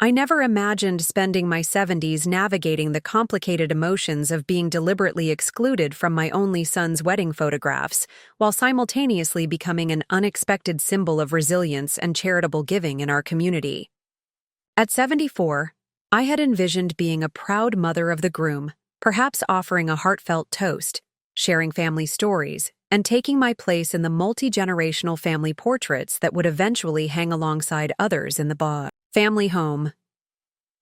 I never imagined spending my 70s navigating the complicated emotions of being deliberately excluded from my only son's wedding photographs, while simultaneously becoming an unexpected symbol of resilience and charitable giving in our community. At 74, I had envisioned being a proud mother of the groom, perhaps offering a heartfelt toast, sharing family stories, and taking my place in the multi-generational family portraits that would eventually hang alongside others in the family home.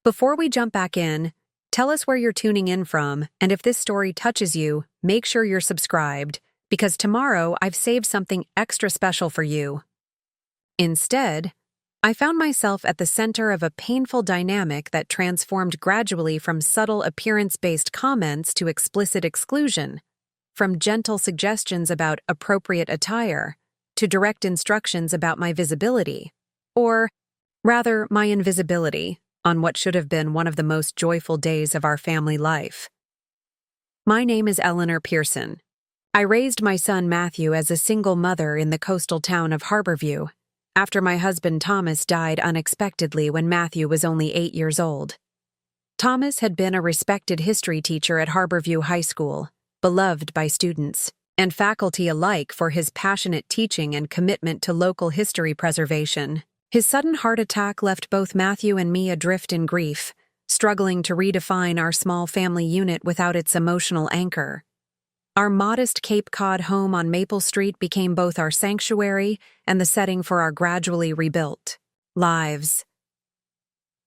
Before we jump back in, tell us where you're tuning in from, and if this story touches you, make sure you're subscribed, because tomorrow I've saved something extra special for you. Instead, I found myself at the center of a painful dynamic that transformed gradually from subtle appearance-based comments to explicit exclusion, from gentle suggestions about appropriate attire to direct instructions about my visibility, or rather, my invisibility, on what should have been one of the most joyful days of our family life. My name is Eleanor Pearson. I raised my son Matthew as a single mother in the coastal town of Harborview, after my husband Thomas died unexpectedly when Matthew was only 8 years old. Thomas had been a respected history teacher at Harborview High School, beloved by students and faculty alike for his passionate teaching and commitment to local history preservation. His sudden heart attack left both Matthew and me adrift in grief, struggling to redefine our small family unit without its emotional anchor. Our modest Cape Cod home on Maple Street became both our sanctuary and the setting for our gradually rebuilt lives.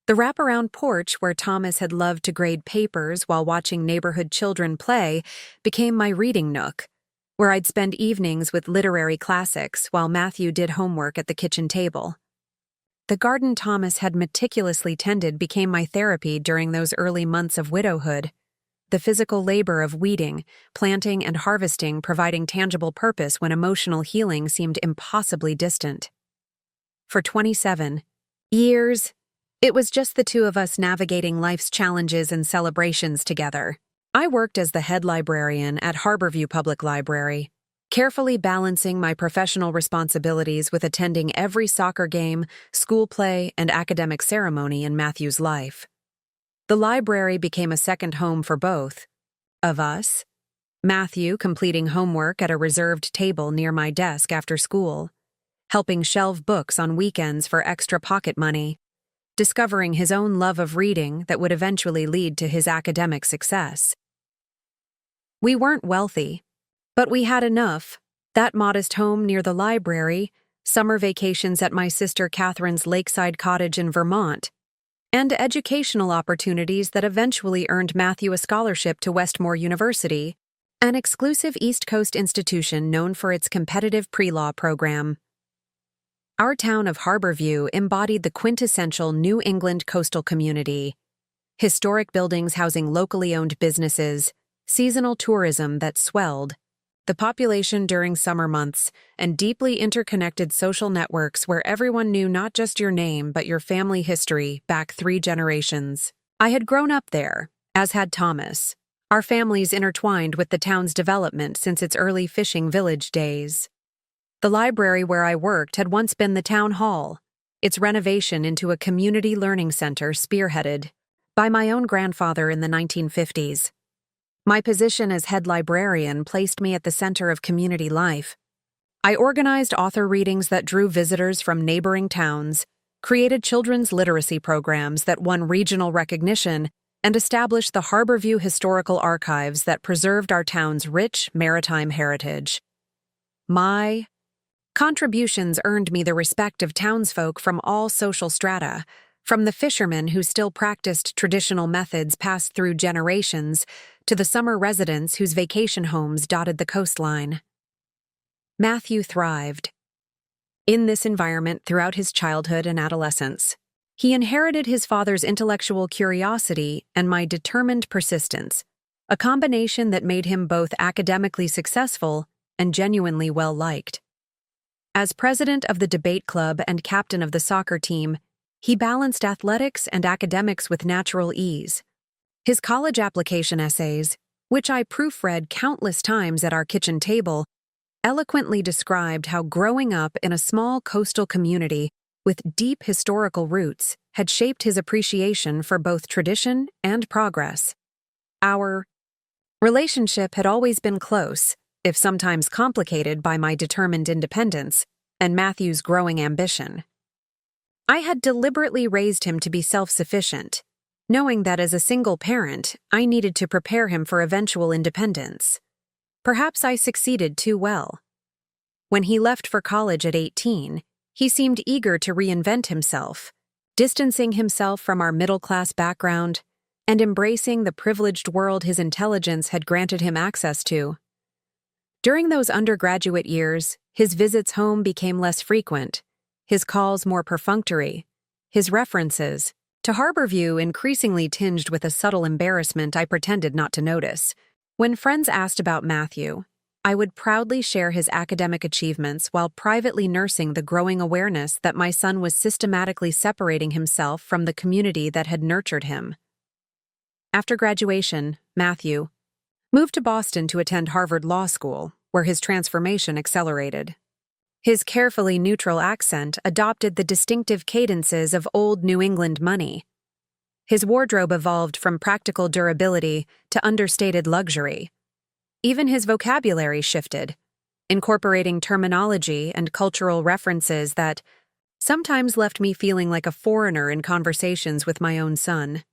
The wraparound porch where Thomas had loved to grade papers while watching neighborhood children play became my reading nook, where I'd spend evenings with literary classics while Matthew did homework at the kitchen table. The garden Thomas had meticulously tended became my therapy during those early months of widowhood, the physical labor of weeding, planting, and harvesting providing tangible purpose when emotional healing seemed impossibly distant. For 27 years, it was just the two of us navigating life's challenges and celebrations together. I worked as the head librarian at Harborview Public Library, carefully balancing my professional responsibilities with attending every soccer game, school play, and academic ceremony in Matthew's life. The library became a second home for both of us, Matthew completing homework at a reserved table near my desk after school, helping shelve books on weekends for extra pocket money, discovering his own love of reading that would eventually lead to his academic success. We weren't wealthy, but we had enough: that modest home near the library, summer vacations at my sister Catherine's lakeside cottage in Vermont, and educational opportunities that eventually earned Matthew a scholarship to Westmore University, an exclusive East Coast institution known for its competitive pre-law program. Our town of Harborview embodied the quintessential New England coastal community: historic buildings housing locally owned businesses, seasonal tourism that swelled, the population during summer months, and deeply interconnected social networks where everyone knew not just your name but your family history back 3 generations. I had grown up there, as had Thomas, our families intertwined with the town's development since its early fishing village days. The library where I worked had once been the town hall, its renovation into a community learning center spearheaded by my own grandfather in the 1950s. My position as head librarian placed me at the center of community life. I organized author readings that drew visitors from neighboring towns, created children's literacy programs that won regional recognition, and established the Harborview Historical Archives that preserved our town's rich maritime heritage. My contributions earned me the respect of townsfolk from all social strata, from the fishermen who still practiced traditional methods passed through generations to the summer residents whose vacation homes dotted the coastline. Matthew thrived in this environment throughout his childhood and adolescence. He inherited his father's intellectual curiosity and my determined persistence, a combination that made him both academically successful and genuinely well-liked. As president of the debate club and captain of the soccer team, he balanced athletics and academics with natural ease. His college application essays, which I proofread countless times at our kitchen table, eloquently described how growing up in a small coastal community with deep historical roots, had shaped his appreciation for both tradition and progress. Our relationship had always been close, if sometimes complicated by my determined independence and Matthew's growing ambition. I had deliberately raised him to be self-sufficient, knowing that as a single parent, I needed to prepare him for eventual independence. Perhaps I succeeded too well. When he left for college at 18, he seemed eager to reinvent himself, distancing himself from our middle-class background and embracing the privileged world his intelligence had granted him access to. During those undergraduate years, his visits home became less frequent, his calls more perfunctory, his references to Harborview increasingly tinged with a subtle embarrassment I pretended not to notice. When friends asked about Matthew, I would proudly share his academic achievements while privately nursing the growing awareness that my son was systematically separating himself from the community that had nurtured him. After graduation, Matthew moved to Boston to attend Harvard Law School, where his transformation accelerated. His carefully neutral accent adopted the distinctive cadences of old New England money. His wardrobe evolved from practical durability to understated luxury. Even his vocabulary shifted, incorporating terminology and cultural references that sometimes left me feeling like a foreigner in conversations with my own son.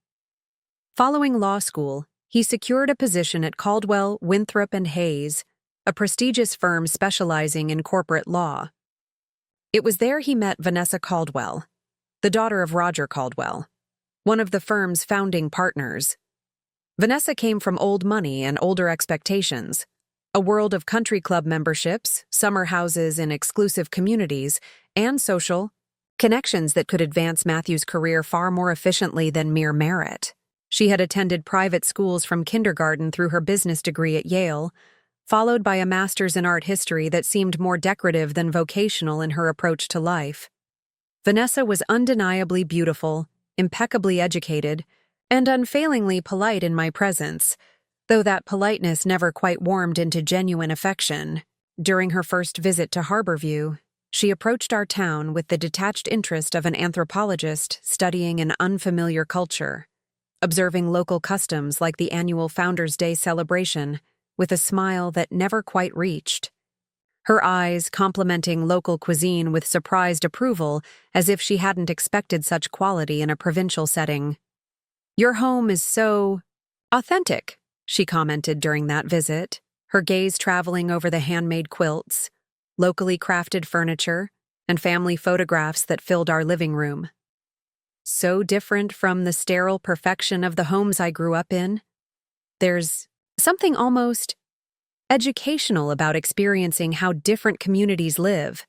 Following law school, he secured a position at Caldwell, Winthrop & Hayes, a prestigious firm specializing in corporate law. It was there he met Vanessa Caldwell, the daughter of Roger Caldwell, one of the firm's founding partners. Vanessa came from old money and older expectations, a world of country club memberships, summer houses in exclusive communities, and social connections that could advance Matthew's career far more efficiently than mere merit. She had attended private schools from kindergarten through her business degree at Yale, followed by a master's in art history that seemed more decorative than vocational in her approach to life. Vanessa was undeniably beautiful, impeccably educated, and unfailingly polite in my presence, though that politeness never quite warmed into genuine affection. During her first visit to Harborview, she approached our town with the detached interest of an anthropologist studying an unfamiliar culture, observing local customs like the annual Founders' Day celebration with a smile that never quite reached. Her eyes complimenting local cuisine with surprised approval as if she hadn't expected such quality in a provincial setting. "Your home is so authentic," she commented during that visit, her gaze traveling over the handmade quilts, locally crafted furniture, and family photographs that filled our living room. "So different from the sterile perfection of the homes I grew up in. There's something almost educational about experiencing how different communities live."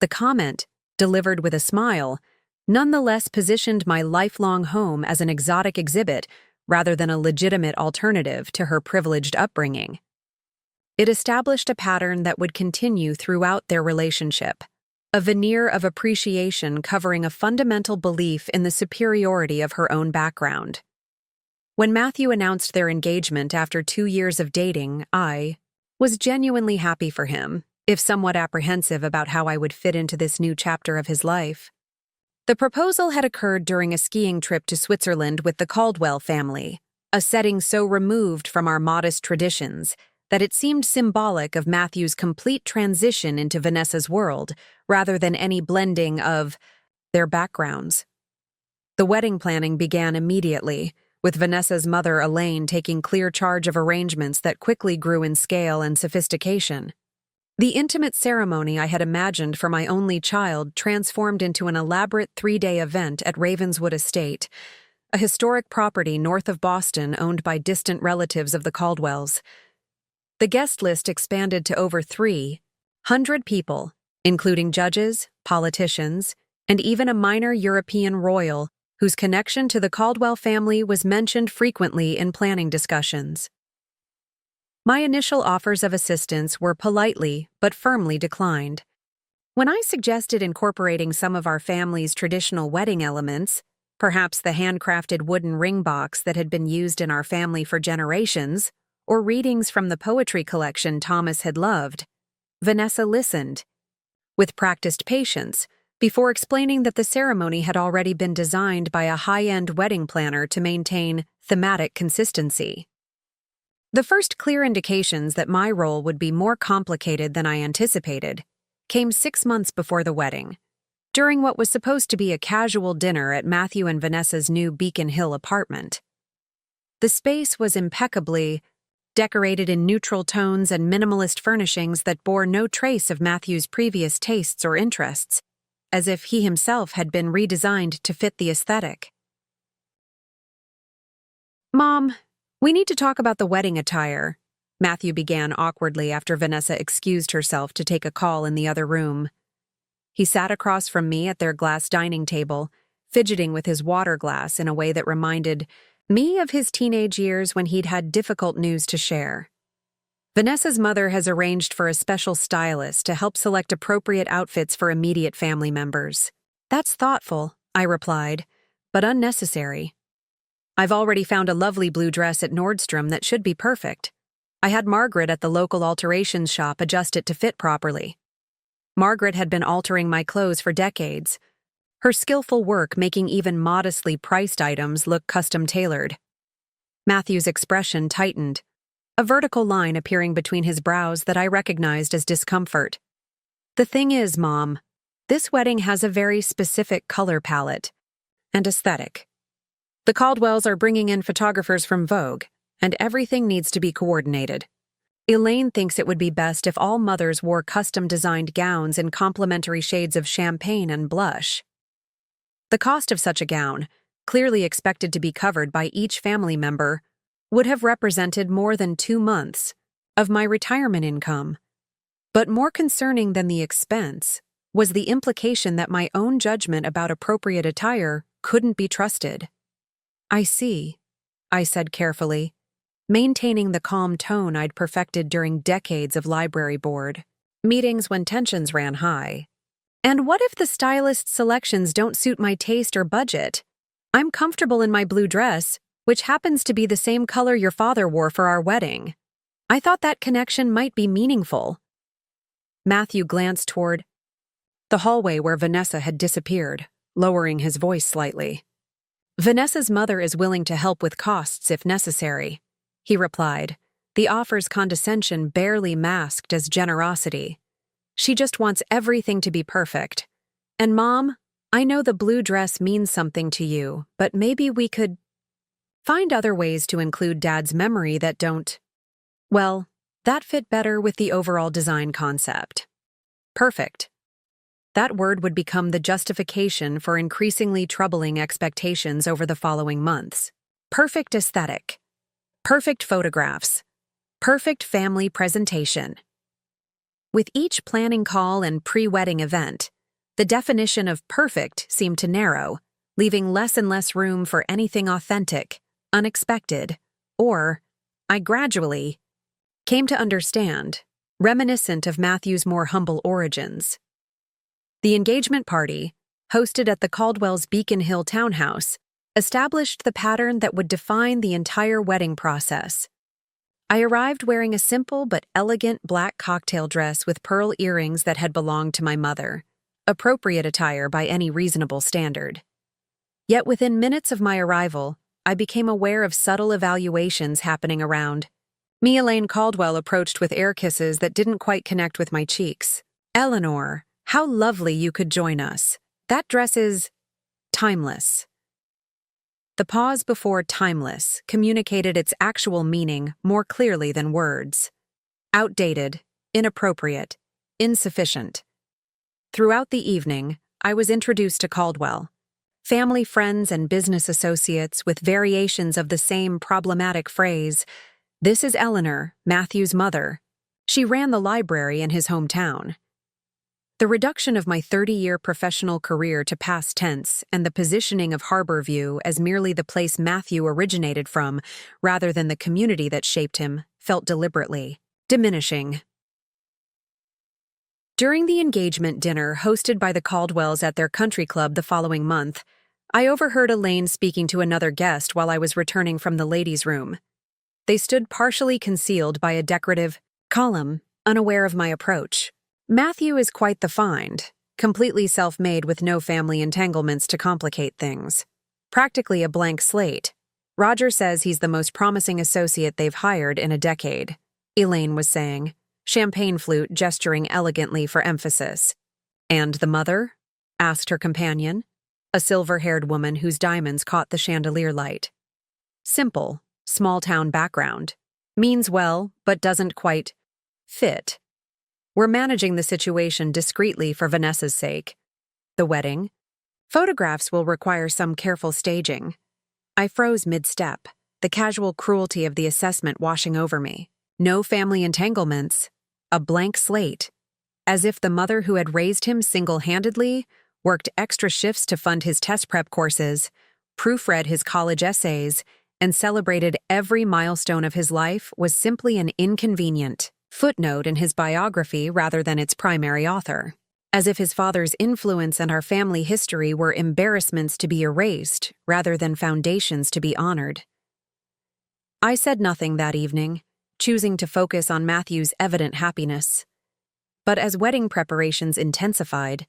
The comment, delivered with a smile, nonetheless positioned my lifelong home as an exotic exhibit rather than a legitimate alternative to her privileged upbringing. It established a pattern that would continue throughout their relationship, a veneer of appreciation covering a fundamental belief in the superiority of her own background. When Matthew announced their engagement after 2 years of dating, I was genuinely happy for him, if somewhat apprehensive about how I would fit into this new chapter of his life. The proposal had occurred during a skiing trip to Switzerland with the Caldwell family, a setting so removed from our modest traditions that it seemed symbolic of Matthew's complete transition into Vanessa's world, rather than any blending of their backgrounds. The wedding planning began immediately, with Vanessa's mother Elaine taking clear charge of arrangements that quickly grew in scale and sophistication. The intimate ceremony I had imagined for my only child transformed into an elaborate 3-day event at Ravenswood Estate, a historic property north of Boston owned by distant relatives of the Caldwells. The guest list expanded to over 300 people, including judges, politicians, and even a minor European royal whose connection to the Caldwell family was mentioned frequently in planning discussions. My initial offers of assistance were politely but firmly declined. When I suggested incorporating some of our family's traditional wedding elements, perhaps the handcrafted wooden ring box that had been used in our family for generations, or readings from the poetry collection Thomas had loved, Vanessa listened. With practiced patience, before explaining that the ceremony had already been designed by a high-end wedding planner to maintain thematic consistency. The first clear indications that my role would be more complicated than I anticipated came 6 months before the wedding, during what was supposed to be a casual dinner at Matthew and Vanessa's new Beacon Hill apartment. The space was impeccably decorated in neutral tones and minimalist furnishings that bore no trace of Matthew's previous tastes or interests, as if he himself had been redesigned to fit the aesthetic. "Mom, we need to talk about the wedding attire," Matthew began awkwardly after Vanessa excused herself to take a call in the other room. He sat across from me at their glass dining table, fidgeting with his water glass in a way that reminded me of his teenage years when he'd had difficult news to share. "Vanessa's mother has arranged for a special stylist to help select appropriate outfits for immediate family members." "That's thoughtful," I replied, "but unnecessary. I've already found a lovely blue dress at Nordstrom that should be perfect. I had Margaret at the local alterations shop adjust it to fit properly." Margaret had been altering my clothes for decades, her skillful work making even modestly priced items look custom-tailored. Matthew's expression tightened, a vertical line appearing between his brows that I recognized as discomfort. "The thing is, Mom, this wedding has a very specific color palette and aesthetic. The Caldwells are bringing in photographers from Vogue, and everything needs to be coordinated. Elaine thinks it would be best if all mothers wore custom-designed gowns in complementary shades of champagne and blush. The cost of such a gown, clearly expected to be covered by each family member, would have represented more than 2 months of my retirement income. But more concerning than the expense was the implication that my own judgment about appropriate attire couldn't be trusted." "I see," I said carefully, maintaining the calm tone I'd perfected during decades of library board meetings when tensions ran high. "And what if the stylist's selections don't suit my taste or budget? I'm comfortable in my blue dress, which happens to be the same color your father wore for our wedding. I thought that connection might be meaningful." Matthew glanced toward the hallway where Vanessa had disappeared, lowering his voice slightly. "Vanessa's mother is willing to help with costs if necessary," he replied, the offer's condescension barely masked as generosity. "She just wants everything to be perfect. And Mom, I know the blue dress means something to you, but maybe we could find other ways to include Dad's memory that don't, well, that fit better with the overall design concept." Perfect. That word would become the justification for increasingly troubling expectations over the following months. Perfect aesthetic. Perfect photographs. Perfect family presentation. With each planning call and pre-wedding event, the definition of perfect seemed to narrow, leaving less and less room for anything authentic, unexpected, or, I gradually came to understand, reminiscent of Matthew's more humble origins. The engagement party, hosted at the Caldwell's Beacon Hill townhouse, established the pattern that would define the entire wedding process. I arrived wearing a simple but elegant black cocktail dress with pearl earrings that had belonged to my mother, appropriate attire by any reasonable standard. Yet within minutes of my arrival, I became aware of subtle evaluations happening around. Me, Elaine Caldwell, approached with air kisses that didn't quite connect with my cheeks. "Eleanor, how lovely you could join us. That dress is timeless." The pause before timeless communicated its actual meaning more clearly than words. Outdated, inappropriate, insufficient. Throughout the evening, I was introduced to Caldwell. Family friends and business associates with variations of the same problematic phrase, "This is Eleanor, Matthew's mother. She ran the library in his hometown." The reduction of my 30-year professional career to past tense and the positioning of Harborview as merely the place Matthew originated from rather than the community that shaped him felt deliberately diminishing. During the engagement dinner hosted by the Caldwells at their country club the following month, I overheard Elaine speaking to another guest while I was returning from the ladies' room. They stood partially concealed by a decorative column, unaware of my approach. "Matthew is quite the find," completely self-made with no family entanglements to complicate things. Practically a blank slate. Roger says he's the most promising associate they've hired in a decade, Elaine was saying, champagne flute gesturing elegantly for emphasis. And the mother? Asked her companion, a silver-haired woman whose diamonds caught the chandelier light. Simple, small-town background. Means well, but doesn't quite fit. We're managing the situation discreetly for Vanessa's sake. The wedding. Photographs will require some careful staging. I froze mid-step, the casual cruelty of the assessment washing over me. No family entanglements. A blank slate. As if the mother who had raised him single-handedly worked extra shifts to fund his test prep courses, proofread his college essays, and celebrated every milestone of his life was simply an inconvenient footnote in his biography rather than its primary author. As if his father's influence and our family history were embarrassments to be erased rather than foundations to be honored. I said nothing that evening, choosing to focus on Matthew's evident happiness. But as wedding preparations intensified,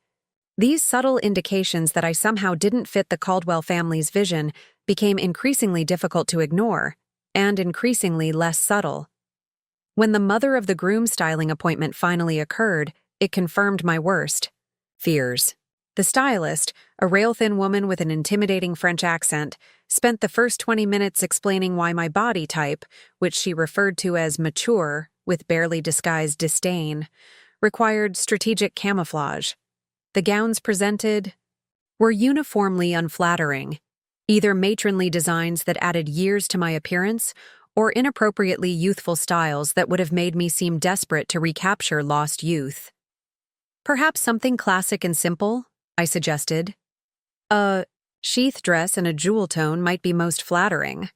these subtle indications that I somehow didn't fit the Caldwell family's vision became increasingly difficult to ignore, and increasingly less subtle. When the mother of the groom styling appointment finally occurred, it confirmed my worst fears. The stylist, a rail-thin woman with an intimidating French accent, spent the first 20 minutes explaining why my body type, which she referred to as mature with barely disguised disdain, required strategic camouflage. The gowns presented were uniformly unflattering, either matronly designs that added years to my appearance or inappropriately youthful styles that would have made me seem desperate to recapture lost youth. Perhaps something classic and simple, I suggested. A sheath dress and a jewel tone might be most flattering.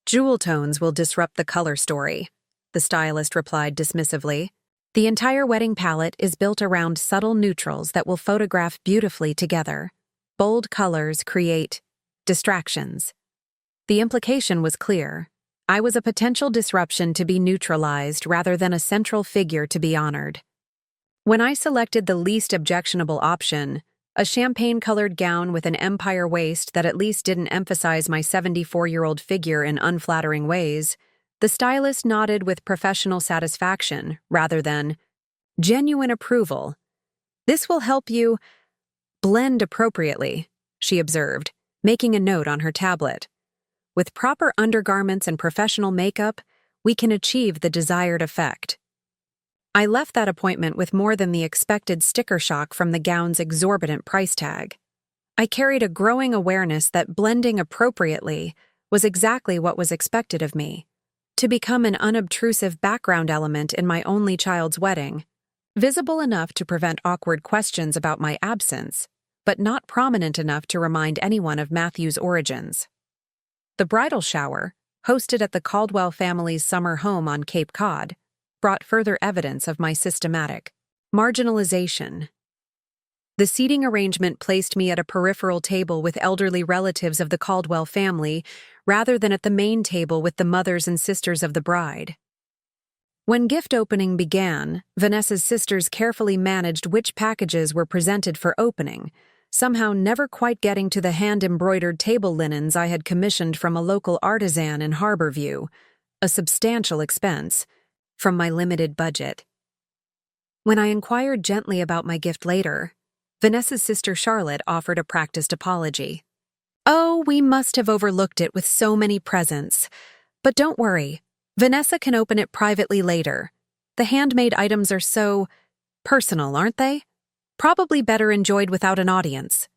Jewel tones will disrupt the color story, the stylist replied dismissively. The entire wedding palette is built around subtle neutrals that will photograph beautifully together. Bold colors create distractions. The implication was clear. I was a potential disruption to be neutralized rather than a central figure to be honored. When I selected the least objectionable option, a champagne-colored gown with an empire waist that at least didn't emphasize my 74-year-old figure in unflattering ways, the stylist nodded with professional satisfaction rather than genuine approval. This will help you blend appropriately, she observed, making a note on her tablet. With proper undergarments and professional makeup, we can achieve the desired effect. I left that appointment with more than the expected sticker shock from the gown's exorbitant price tag. I carried a growing awareness that blending appropriately was exactly what was expected of me. To become an unobtrusive background element in my only child's wedding, visible enough to prevent awkward questions about my absence, but not prominent enough to remind anyone of Matthew's origins. The bridal shower, hosted at the Caldwell family's summer home on Cape Cod, brought further evidence of my systematic marginalization. The seating arrangement placed me at a peripheral table with elderly relatives of the Caldwell family rather than at the main table with the mothers and sisters of the bride. When gift opening began, Vanessa's sisters carefully managed which packages were presented for opening, somehow never quite getting to the hand-embroidered table linens I had commissioned from a local artisan in Harborview, a substantial expense, from my limited budget. When I inquired gently about my gift later, Vanessa's sister Charlotte offered a practiced apology. "Oh, we must have overlooked it with so many presents. But don't worry, Vanessa can open it privately later. The handmade items are so personal, aren't they? Probably better enjoyed without an audience."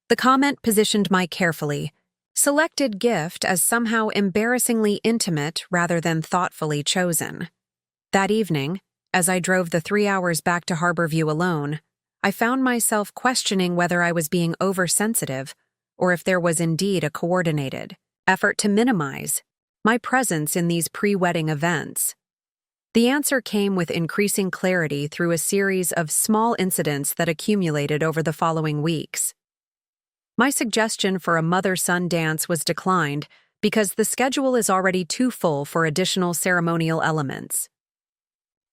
The comment positioned my carefully selected gift as somehow embarrassingly intimate rather than thoughtfully chosen. That evening, as I drove the 3 hours back to Harborview alone, I found myself questioning whether I was being oversensitive or if there was indeed a coordinated effort to minimize my presence in these pre-wedding events. The answer came with increasing clarity through a series of small incidents that accumulated over the following weeks. My suggestion for a mother-son dance was declined because the schedule is already too full for additional ceremonial elements.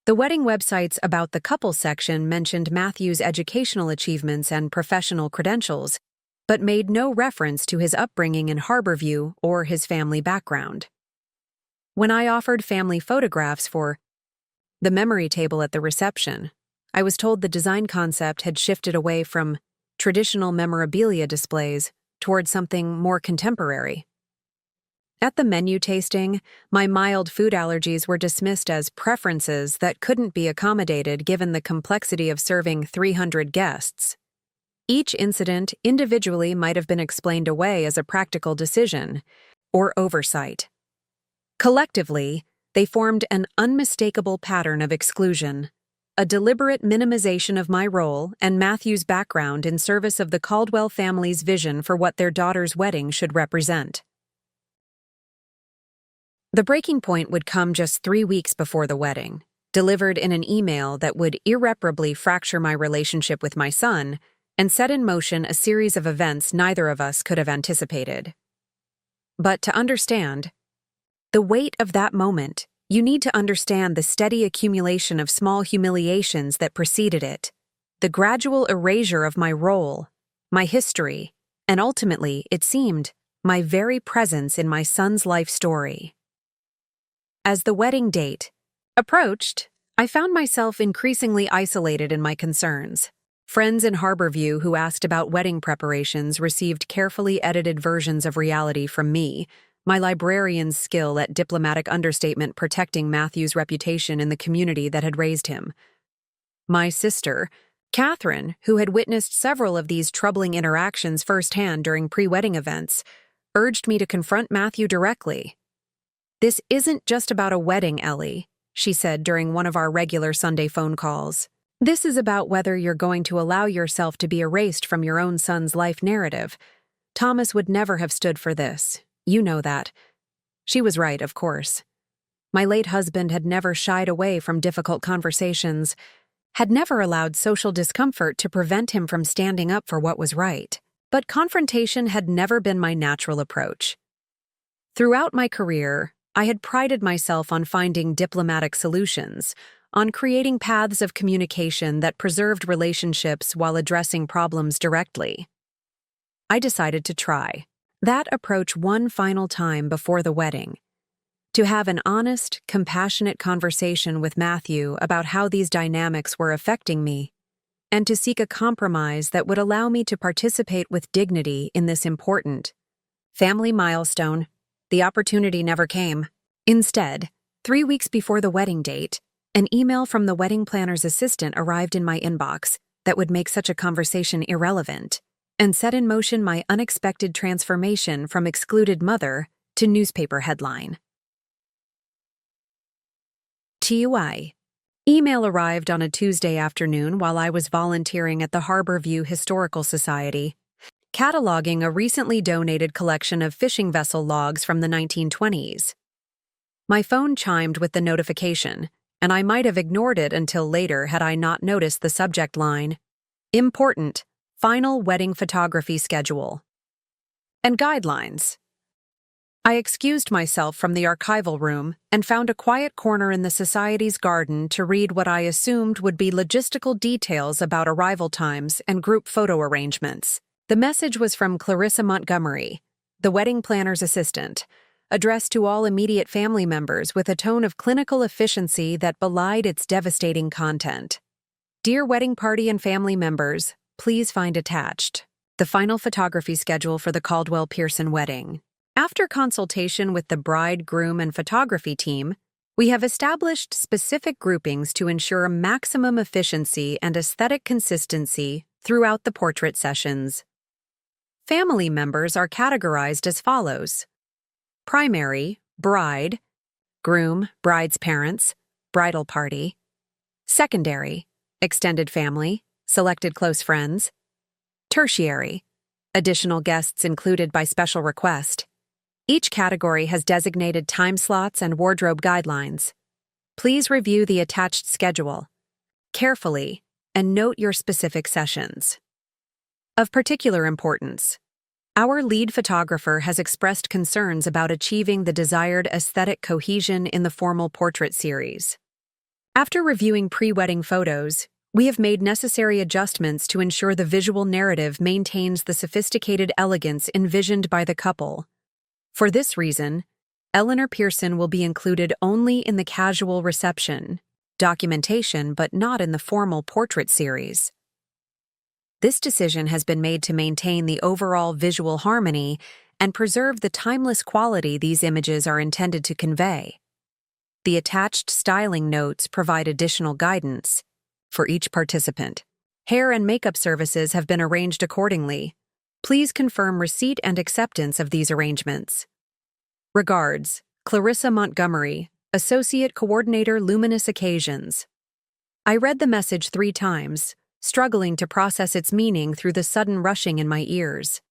The wedding website's About the Couple section mentioned Matthew's educational achievements and professional credentials, but made no reference to his upbringing in Harborview or his family background. When I offered family photographs for the memory table at the reception, I was told the design concept had shifted away from traditional memorabilia displays toward something more contemporary. At the menu tasting, my mild food allergies were dismissed as preferences that couldn't be accommodated given the complexity of serving 300 guests. Each incident individually might have been explained away as a practical decision or oversight. Collectively, they formed an unmistakable pattern of exclusion, a deliberate minimization of my role and Matthew's background in service of the Caldwell family's vision for what their daughter's wedding should represent. The breaking point would come just 3 weeks before the wedding, delivered in an email that would irreparably fracture my relationship with my son and set in motion a series of events neither of us could have anticipated. But to understand the weight of that moment, you need to understand the steady accumulation of small humiliations that preceded it, the gradual erasure of my role, my history, and ultimately, it seemed, my very presence in my son's life story. As the wedding date approached, I found myself increasingly isolated in my concerns. Friends in Harborview who asked about wedding preparations received carefully edited versions of reality from me, my librarian's skill at diplomatic understatement protecting Matthew's reputation in the community that had raised him. My sister, Catherine, who had witnessed several of these troubling interactions firsthand during pre-wedding events, urged me to confront Matthew directly. "This isn't just about a wedding, Ellie," she said during one of our regular Sunday phone calls. "This is about whether you're going to allow yourself to be erased from your own son's life narrative. Thomas would never have stood for this. You know that." She was right, of course. My late husband had never shied away from difficult conversations, had never allowed social discomfort to prevent him from standing up for what was right. But confrontation had never been my natural approach. Throughout my career, I had prided myself on finding diplomatic solutions, on creating paths of communication that preserved relationships while addressing problems directly. I decided to try that approach one final time before the wedding, to have an honest, compassionate conversation with Matthew about how these dynamics were affecting me, and to seek a compromise that would allow me to participate with dignity in this important family milestone. The opportunity never came. Instead, 3 weeks before the wedding date, an email from the wedding planner's assistant arrived in my inbox that would make such a conversation irrelevant and set in motion my unexpected transformation from excluded mother to newspaper headline. TUI. Email arrived on a Tuesday afternoon while I was volunteering at the Harborview Historical Society, cataloging a recently donated collection of fishing vessel logs from the 1920s. My phone chimed with the notification, and I might have ignored it until later had I not noticed the subject line, "Important, Final Wedding Photography Schedule and Guidelines." I excused myself from the archival room and found a quiet corner in the Society's garden to read what I assumed would be logistical details about arrival times and group photo arrangements. The message was from Clarissa Montgomery, the wedding planner's assistant, addressed to all immediate family members with a tone of clinical efficiency that belied its devastating content. "Dear wedding party and family members, please find attached the final photography schedule for the Caldwell Pearson wedding. After consultation with the bride, groom, and photography team, we have established specific groupings to ensure maximum efficiency and aesthetic consistency throughout the portrait sessions. Family members are categorized as follows: primary, bride, groom, bride's parents, bridal party; secondary, extended family, selected close friends; tertiary, additional guests included by special request. Each category has designated time slots and wardrobe guidelines. Please review the attached schedule carefully and note your specific sessions. Of particular importance, our lead photographer has expressed concerns about achieving the desired aesthetic cohesion in the formal portrait series. After reviewing pre-wedding photos, we have made necessary adjustments to ensure the visual narrative maintains the sophisticated elegance envisioned by the couple. For this reason, Eleanor Pearson will be included only in the casual reception documentation but not in the formal portrait series. This decision has been made to maintain the overall visual harmony and preserve the timeless quality these images are intended to convey. The attached styling notes provide additional guidance for each participant. Hair and makeup services have been arranged accordingly. Please confirm receipt and acceptance of these arrangements. Regards, Clarissa Montgomery, Associate Coordinator, Luminous Occasions. I read the message 3 times, struggling to process its meaning through the sudden rushing in my ears.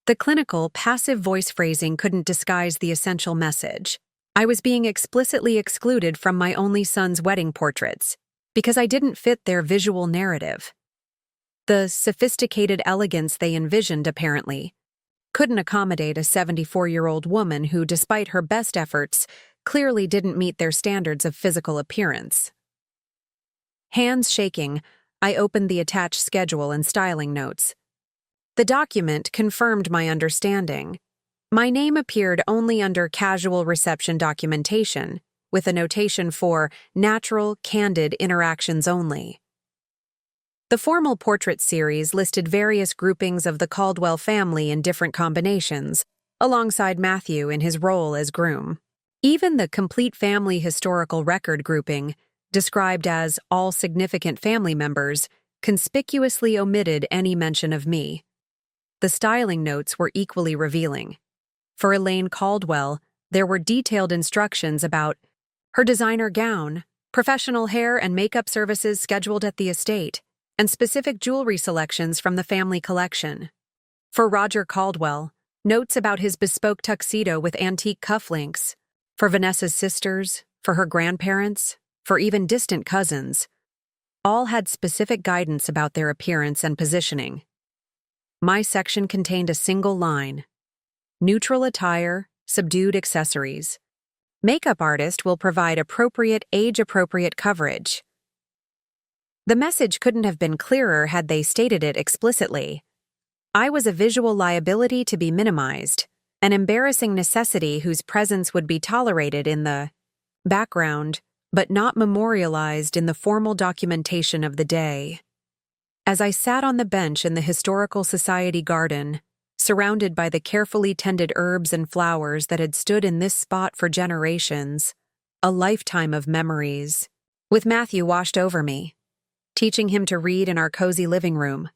The clinical, passive voice phrasing couldn't disguise the essential message. I was being explicitly excluded from my only son's wedding portraits because I didn't fit their visual narrative. The sophisticated elegance they envisioned, apparently, couldn't accommodate a 74-year-old woman who, despite her best efforts, clearly didn't meet their standards of physical appearance. Hands shaking, I opened the attached schedule and styling notes. The document confirmed my understanding. My name appeared only under casual reception documentation, with a notation for natural, candid interactions only. The formal portrait series listed various groupings of the Caldwell family in different combinations, alongside Matthew in his role as groom. Even the complete family historical record grouping, described as all significant family members, conspicuously omitted any mention of me. The styling notes were equally revealing. For Elaine Caldwell, there were detailed instructions about her designer gown, professional hair and makeup services scheduled at the estate, and specific jewelry selections from the family collection. For Roger Caldwell, notes about his bespoke tuxedo with antique cufflinks. For Vanessa's sisters, for her grandparents, for even distant cousins. All had specific guidance about their appearance and positioning. My section contained a single line: neutral attire, subdued accessories. Makeup artist will provide appropriate, age-appropriate coverage. The message couldn't have been clearer had they stated it explicitly. I was a visual liability to be minimized, an embarrassing necessity whose presence would be tolerated in the background, but not memorialized in the formal documentation of the day. As I sat on the bench in the Historical Society garden, surrounded by the carefully tended herbs and flowers that had stood in this spot for generations, a lifetime of memories, with Matthew washed over me, teaching him to read in our cozy living room,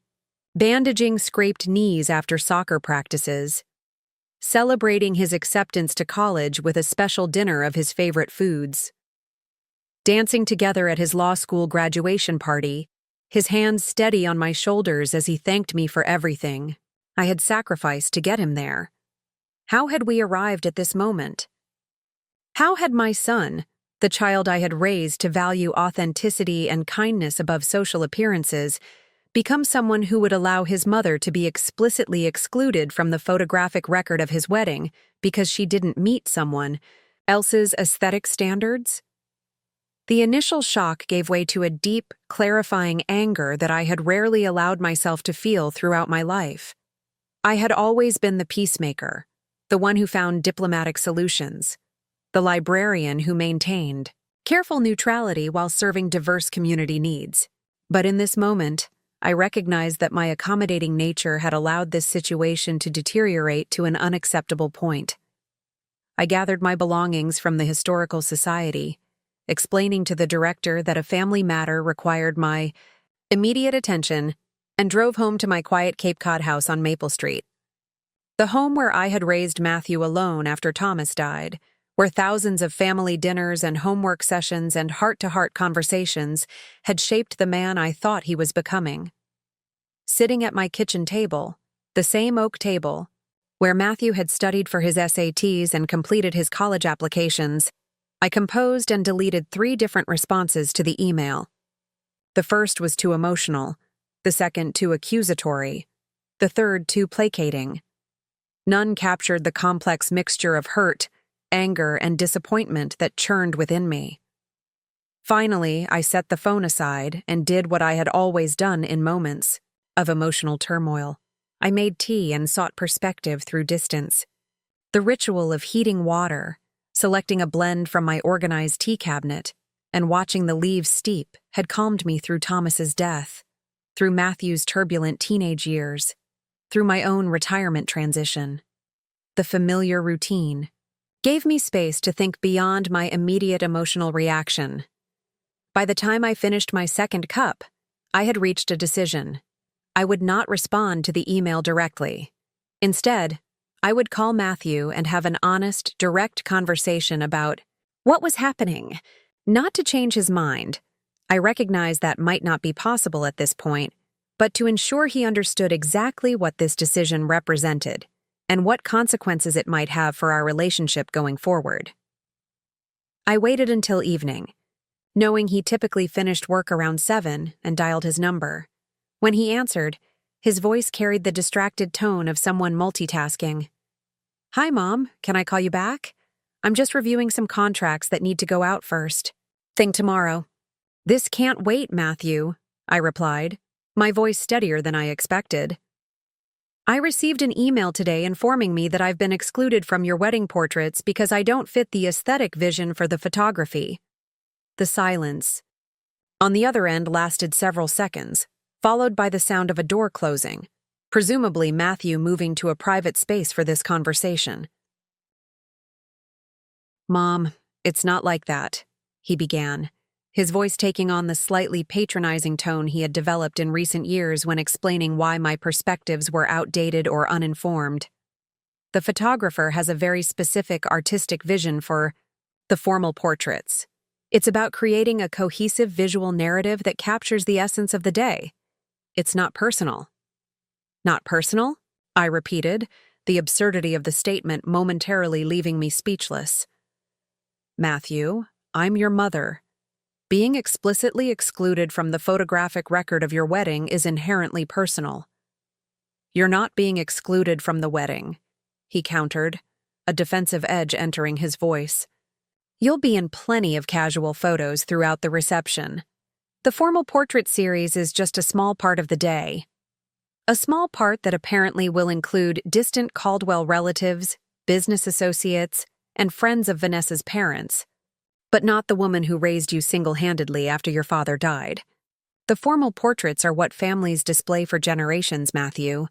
bandaging scraped knees after soccer practices, celebrating his acceptance to college with a special dinner of his favorite foods, dancing together at his law school graduation party, his hands steady on my shoulders as he thanked me for everything I had sacrificed to get him there. How had we arrived at this moment? How had my son, the child I had raised to value authenticity and kindness above social appearances, become someone who would allow his mother to be explicitly excluded from the photographic record of his wedding because she didn't meet someone else's aesthetic standards? The initial shock gave way to a deep, clarifying anger that I had rarely allowed myself to feel throughout my life. I had always been the peacemaker, the one who found diplomatic solutions, the librarian who maintained careful neutrality while serving diverse community needs. But in this moment, I recognized that my accommodating nature had allowed this situation to deteriorate to an unacceptable point. I gathered my belongings from the Historical Society, explaining to the director that a family matter required my immediate attention, and drove home to my quiet Cape Cod house on Maple Street. The home where I had raised Matthew alone after Thomas died, where thousands of family dinners and homework sessions and heart-to-heart conversations had shaped the man I thought he was becoming. Sitting at my kitchen table, the same oak table, where Matthew had studied for his SATs and completed his college applications, I composed and deleted 3 different responses to the email. The first was too emotional, the second too accusatory, the third too placating. None captured the complex mixture of hurt, anger, and disappointment that churned within me. Finally, I set the phone aside and did what I had always done in moments of emotional turmoil. I made tea and sought perspective through distance. The ritual of heating water, selecting a blend from my organized tea cabinet, and watching the leaves steep had calmed me through Thomas's death, through Matthew's turbulent teenage years, through my own retirement transition. The familiar routine gave me space to think beyond my immediate emotional reaction. By the time I finished my second cup, I had reached a decision. I would not respond to the email directly. Instead, I would call Matthew and have an honest, direct conversation about what was happening, not to change his mind. I recognized that might not be possible at this point, but to ensure he understood exactly what this decision represented and what consequences it might have for our relationship going forward. I waited until evening, knowing he typically finished work around 7 and dialed his number. When he answered, his voice carried the distracted tone of someone multitasking. "Hi, Mom. Can I call you back? I'm just reviewing some contracts that need to go out first. Think tomorrow." "This can't wait, Matthew," I replied, my voice steadier than I expected. "I received an email today informing me that I've been excluded from your wedding portraits because I don't fit the aesthetic vision for the photography." The silence on the other end lasted several seconds, followed by the sound of a door closing, presumably Matthew moving to a private space for this conversation. "Mom, it's not like that," he began, his voice taking on the slightly patronizing tone he had developed in recent years when explaining why my perspectives were outdated or uninformed. "The photographer has a very specific artistic vision for the formal portraits. It's about creating a cohesive visual narrative that captures the essence of the day. It's not personal." "Not personal?" I repeated, the absurdity of the statement momentarily leaving me speechless. "Matthew, I'm your mother. Being explicitly excluded from the photographic record of your wedding is inherently personal." "You're not being excluded from the wedding," he countered, a defensive edge entering his voice. "You'll be in plenty of casual photos throughout the reception. The formal portrait series is just a small part of the day. A small part that apparently will include distant Caldwell relatives, business associates, and friends of Vanessa's parents, but not the woman who raised you single-handedly after your father died. The formal portraits are what families display for generations, Matthew.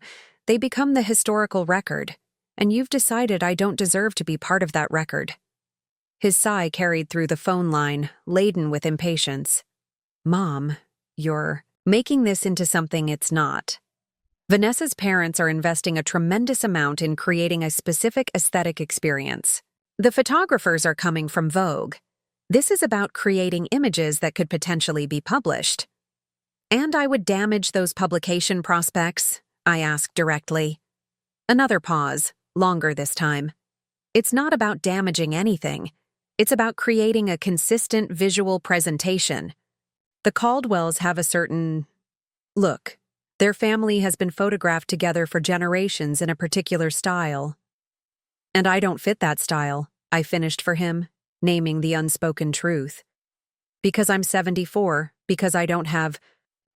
They become the historical record, and you've decided I don't deserve to be part of that record." His sigh carried through the phone line, laden with impatience. "Mom, you're making this into something it's not. Vanessa's parents are investing a tremendous amount in creating a specific aesthetic experience. The photographers are coming from Vogue. This is about creating images that could potentially be published." "And I would damage those publication prospects?" I asked directly. Another pause, longer this time. "It's not about damaging anything. It's about creating a consistent visual presentation. The Caldwells have a certain look. Their family has been photographed together for generations in a particular style. And I don't fit that style," I finished for him, naming the unspoken truth. "Because I'm 74, because I don't have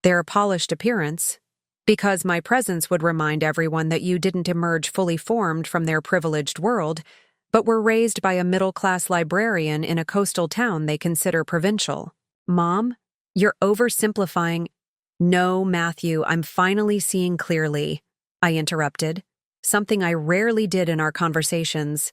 their polished appearance, because my presence would remind everyone that you didn't emerge fully formed from their privileged world, but were raised by a middle-class librarian in a coastal town they consider provincial." "Mom, you're oversimplifying." "No, Matthew, I'm finally seeing clearly," I interrupted, something I rarely did in our conversations.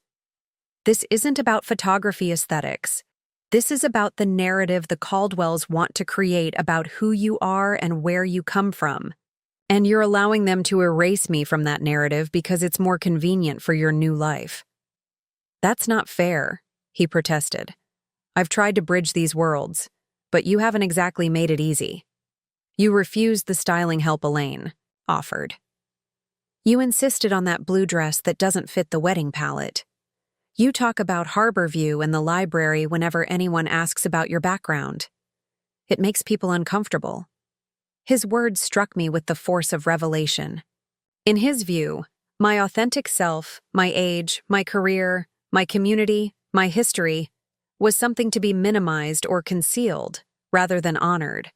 "This isn't about photography aesthetics. This is about the narrative the Caldwells want to create about who you are and where you come from. And you're allowing them to erase me from that narrative because it's more convenient for your new life." "That's not fair," he protested. "I've tried to bridge these worlds, but you haven't exactly made it easy. You refused the styling help Elaine offered. You insisted on that blue dress that doesn't fit the wedding palette. You talk about Harborview and the library whenever anyone asks about your background. It makes people uncomfortable." His words struck me with the force of revelation. In his view, my authentic self, my age, my career, my community, my history, was something to be minimized or concealed, rather than honored.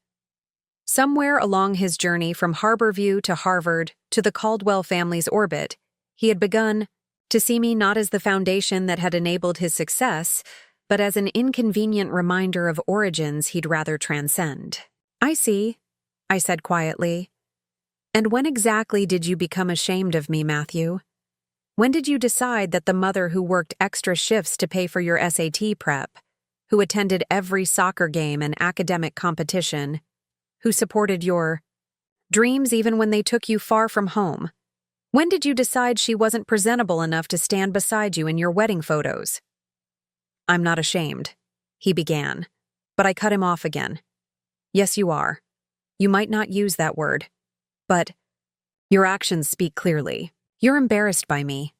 Somewhere along his journey from Harborview to Harvard to the Caldwell family's orbit, he had begun to see me not as the foundation that had enabled his success, but as an inconvenient reminder of origins he'd rather transcend. "I see," I said quietly. "And when exactly did you become ashamed of me, Matthew? When did you decide that the mother who worked extra shifts to pay for your SAT prep, who attended every soccer game and academic competition, who supported your dreams even when they took you far from home, when did you decide she wasn't presentable enough to stand beside you in your wedding photos?" "I'm not ashamed," he began, but I cut him off again. "Yes, you are. You might not use that word, but your actions speak clearly. You're embarrassed by me,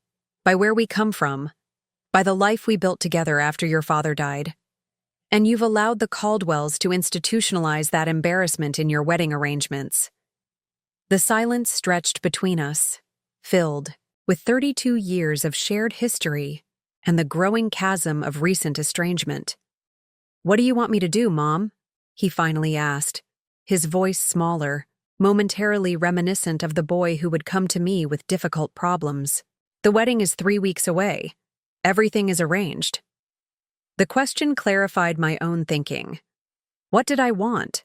by where we come from, by the life we built together after your father died. And you've allowed the Caldwells to institutionalize that embarrassment in your wedding arrangements." The silence stretched between us, filled with 32 years of shared history and the growing chasm of recent estrangement. "What do you want me to do, Mom?" he finally asked, his voice smaller, momentarily reminiscent of the boy who would come to me with difficult problems. "The wedding is 3 weeks away. Everything is arranged." The question clarified my own thinking. What did I want?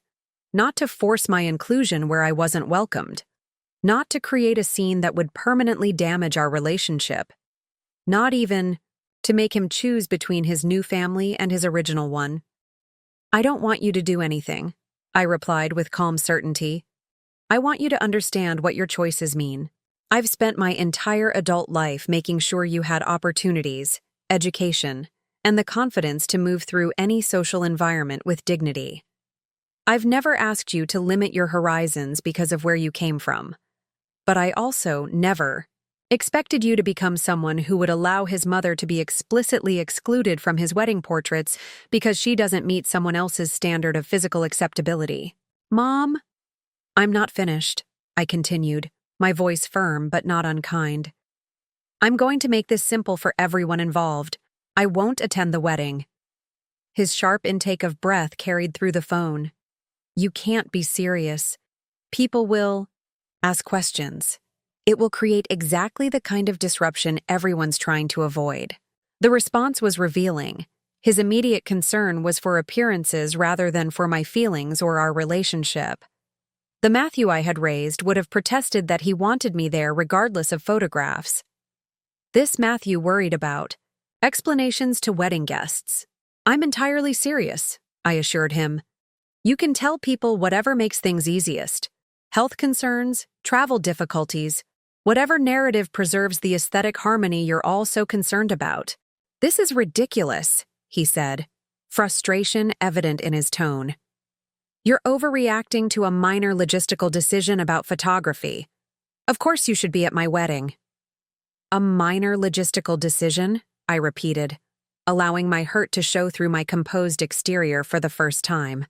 Not to force my inclusion where I wasn't welcomed. Not to create a scene that would permanently damage our relationship. Not even to make him choose between his new family and his original one. "I don't want you to do anything," I replied with calm certainty. "I want you to understand what your choices mean. I've spent my entire adult life making sure you had opportunities, education, and the confidence to move through any social environment with dignity. I've never asked you to limit your horizons because of where you came from. But I also never expected you to become someone who would allow his mother to be explicitly excluded from his wedding portraits because she doesn't meet someone else's standard of physical acceptability." "Mom?" "I'm not finished," I continued, my voice firm but not unkind. "I'm going to make this simple for everyone involved. I won't attend the wedding." His sharp intake of breath carried through the phone. "You can't be serious. People will ask questions. It will create exactly the kind of disruption everyone's trying to avoid." The response was revealing. His immediate concern was for appearances rather than for my feelings or our relationship. The Matthew I had raised would have protested that he wanted me there regardless of photographs. This Matthew worried about explanations to wedding guests. "I'm entirely serious," I assured him. "You can tell people whatever makes things easiest. Health concerns, travel difficulties, whatever narrative preserves the aesthetic harmony you're all so concerned about." "This is ridiculous," he said, frustration evident in his tone. "You're overreacting to a minor logistical decision about photography. Of course you should be at my wedding." "A minor logistical decision?" I repeated, allowing my hurt to show through my composed exterior for the first time.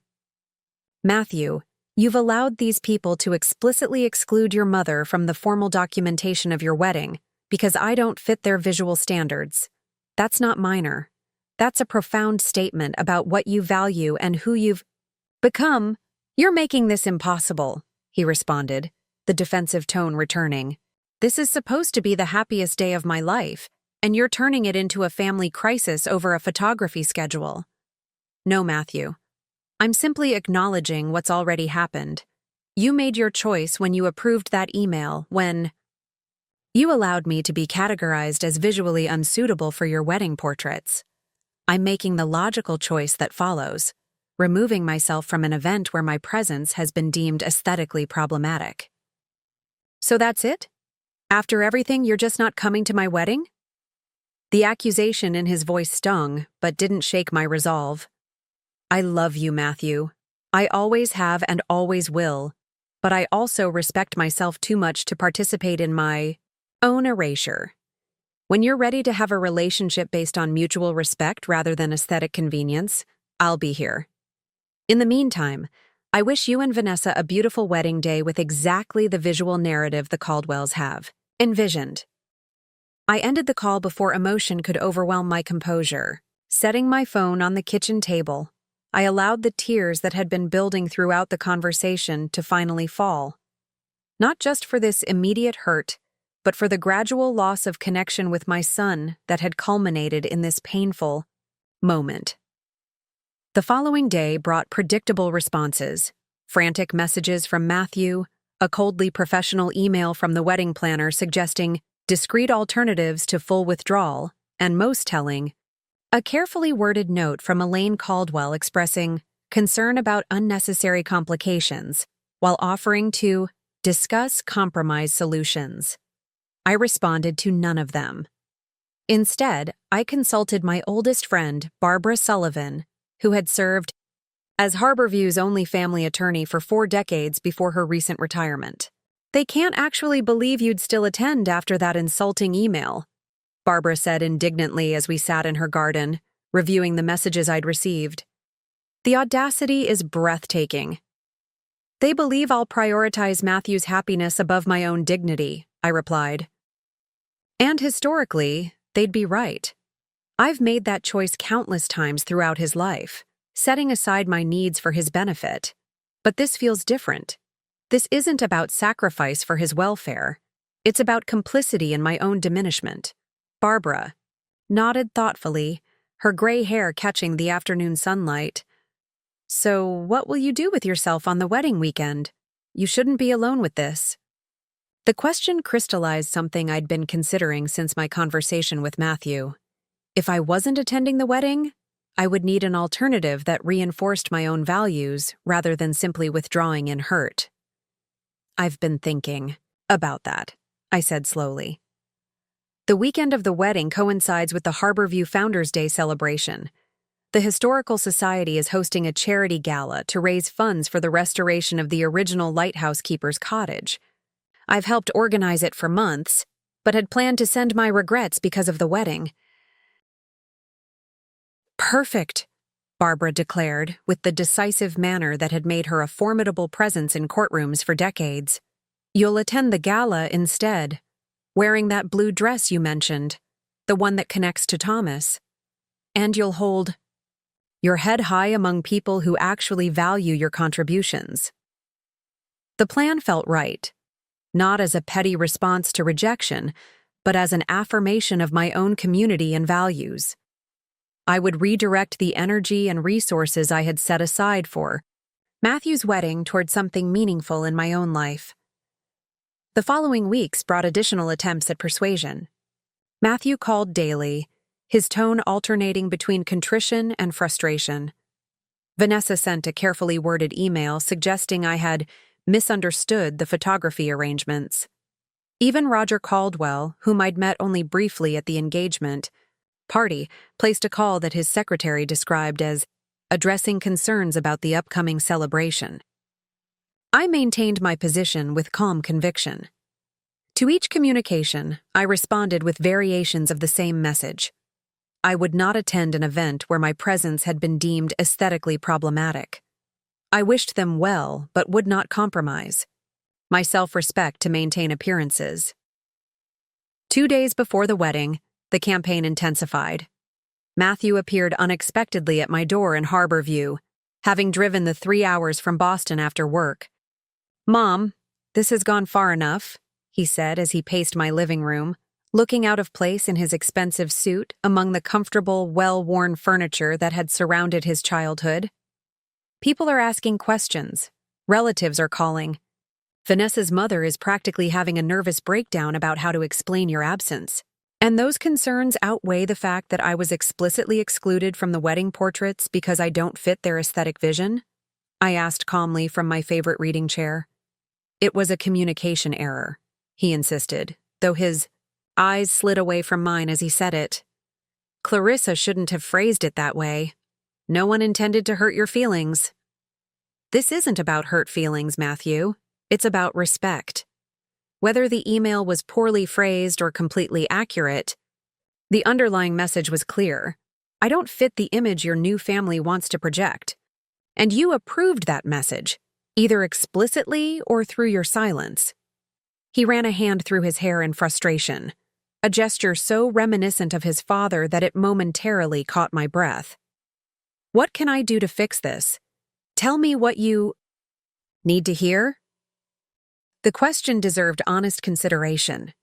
"Matthew, you've allowed these people to explicitly exclude your mother from the formal documentation of your wedding because I don't fit their visual standards. That's not minor. That's a profound statement about what you value and who you've become." "You're making this impossible," he responded, the defensive tone returning. "This is supposed to be the happiest day of my life, and you're turning it into a family crisis over a photography schedule." "No, Matthew. I'm simply acknowledging what's already happened. You made your choice when you approved that email, when you allowed me to be categorized as visually unsuitable for your wedding portraits. I'm making the logical choice that follows, removing myself from an event where my presence has been deemed aesthetically problematic." "So that's it? After everything, you're just not coming to my wedding?" The accusation in his voice stung, but didn't shake my resolve. "I love you, Matthew. I always have and always will, but I also respect myself too much to participate in my own erasure. When you're ready to have a relationship based on mutual respect rather than aesthetic convenience, I'll be here. In the meantime, I wish you and Vanessa a beautiful wedding day with exactly the visual narrative the Caldwells have. Envisioned." I ended the call before emotion could overwhelm my composure, Setting my phone on the kitchen table, I allowed the tears that had been building throughout the conversation to finally fall. Not just for this immediate hurt, but for the gradual loss of connection with my son that had culminated in this painful moment. The following day brought predictable responses: frantic messages from Matthew, a coldly professional email from the wedding planner suggesting discreet alternatives to full withdrawal, and most telling, a carefully worded note from Elaine Caldwell expressing concern about unnecessary complications, while offering to discuss compromise solutions. I responded to none of them. Instead, I consulted my oldest friend, Barbara Sullivan, who had served as Harborview's only family attorney for 4 decades before her recent retirement. "They can't actually believe you'd still attend after that insulting email," Barbara said indignantly as we sat in her garden, reviewing the messages I'd received. "The audacity is breathtaking." "They believe I'll prioritize Matthew's happiness above my own dignity," I replied. "And historically, they'd be right. I've made that choice countless times throughout his life, setting aside my needs for his benefit. But this feels different. This isn't about sacrifice for his welfare. It's about complicity in my own diminishment." Barbara nodded thoughtfully, her gray hair catching the afternoon sunlight. "So what will you do with yourself on the wedding weekend? You shouldn't be alone with this." The question crystallized something I'd been considering since my conversation with Matthew. If I wasn't attending the wedding, I would need an alternative that reinforced my own values rather than simply withdrawing in hurt. "I've been thinking about that," I said slowly. The weekend of the wedding coincides with the Harborview Founders' Day celebration. The Historical Society is hosting a charity gala to raise funds for the restoration of the original lighthouse keeper's cottage. I've helped organize it for months, but had planned to send my regrets because of the wedding. "Perfect," Barbara declared, with the decisive manner that had made her a formidable presence in courtrooms for decades. "You'll attend the gala instead, wearing that blue dress you mentioned, the one that connects to Thomas. And you'll hold your head high among people who actually value your contributions." The plan felt right, not as a petty response to rejection, but as an affirmation of my own community and values. I would redirect the energy and resources I had set aside for Matthew's wedding toward something meaningful in my own life. The following weeks brought additional attempts at persuasion. Matthew called daily, his tone alternating between contrition and frustration. Vanessa sent a carefully worded email suggesting I had misunderstood the photography arrangements. Even Roger Caldwell, whom I'd met only briefly at the engagement party, placed a call that his secretary described as addressing concerns about the upcoming celebration. I maintained my position with calm conviction. To each communication, I responded with variations of the same message. I would not attend an event where my presence had been deemed aesthetically problematic. I wished them well, but would not compromise my self-respect to maintain appearances. 2 days before the wedding, the campaign intensified. Matthew appeared unexpectedly at my door in Harborview, having driven the 3 hours from Boston after work. "Mom, this has gone far enough," he said as he paced my living room, looking out of place in his expensive suit among the comfortable, well-worn furniture that had surrounded his childhood. "People are asking questions. Relatives are calling. Vanessa's mother is practically having a nervous breakdown about how to explain your absence. And those concerns outweigh the fact that I was explicitly excluded from the wedding portraits because I don't fit their aesthetic vision?" I asked calmly from my favorite reading chair. "It was a communication error," he insisted, though his eyes slid away from mine as he said it. "Clarissa shouldn't have phrased it that way. No one intended to hurt your feelings." "This isn't about hurt feelings, Matthew. It's about respect." Whether the email was poorly phrased or completely accurate, the underlying message was clear. I don't fit the image your new family wants to project. And you approved that message, either explicitly or through your silence. He ran a hand through his hair in frustration, a gesture so reminiscent of his father that it momentarily caught my breath. What can I do to fix this? Tell me what you need to hear? The question deserved honest consideration.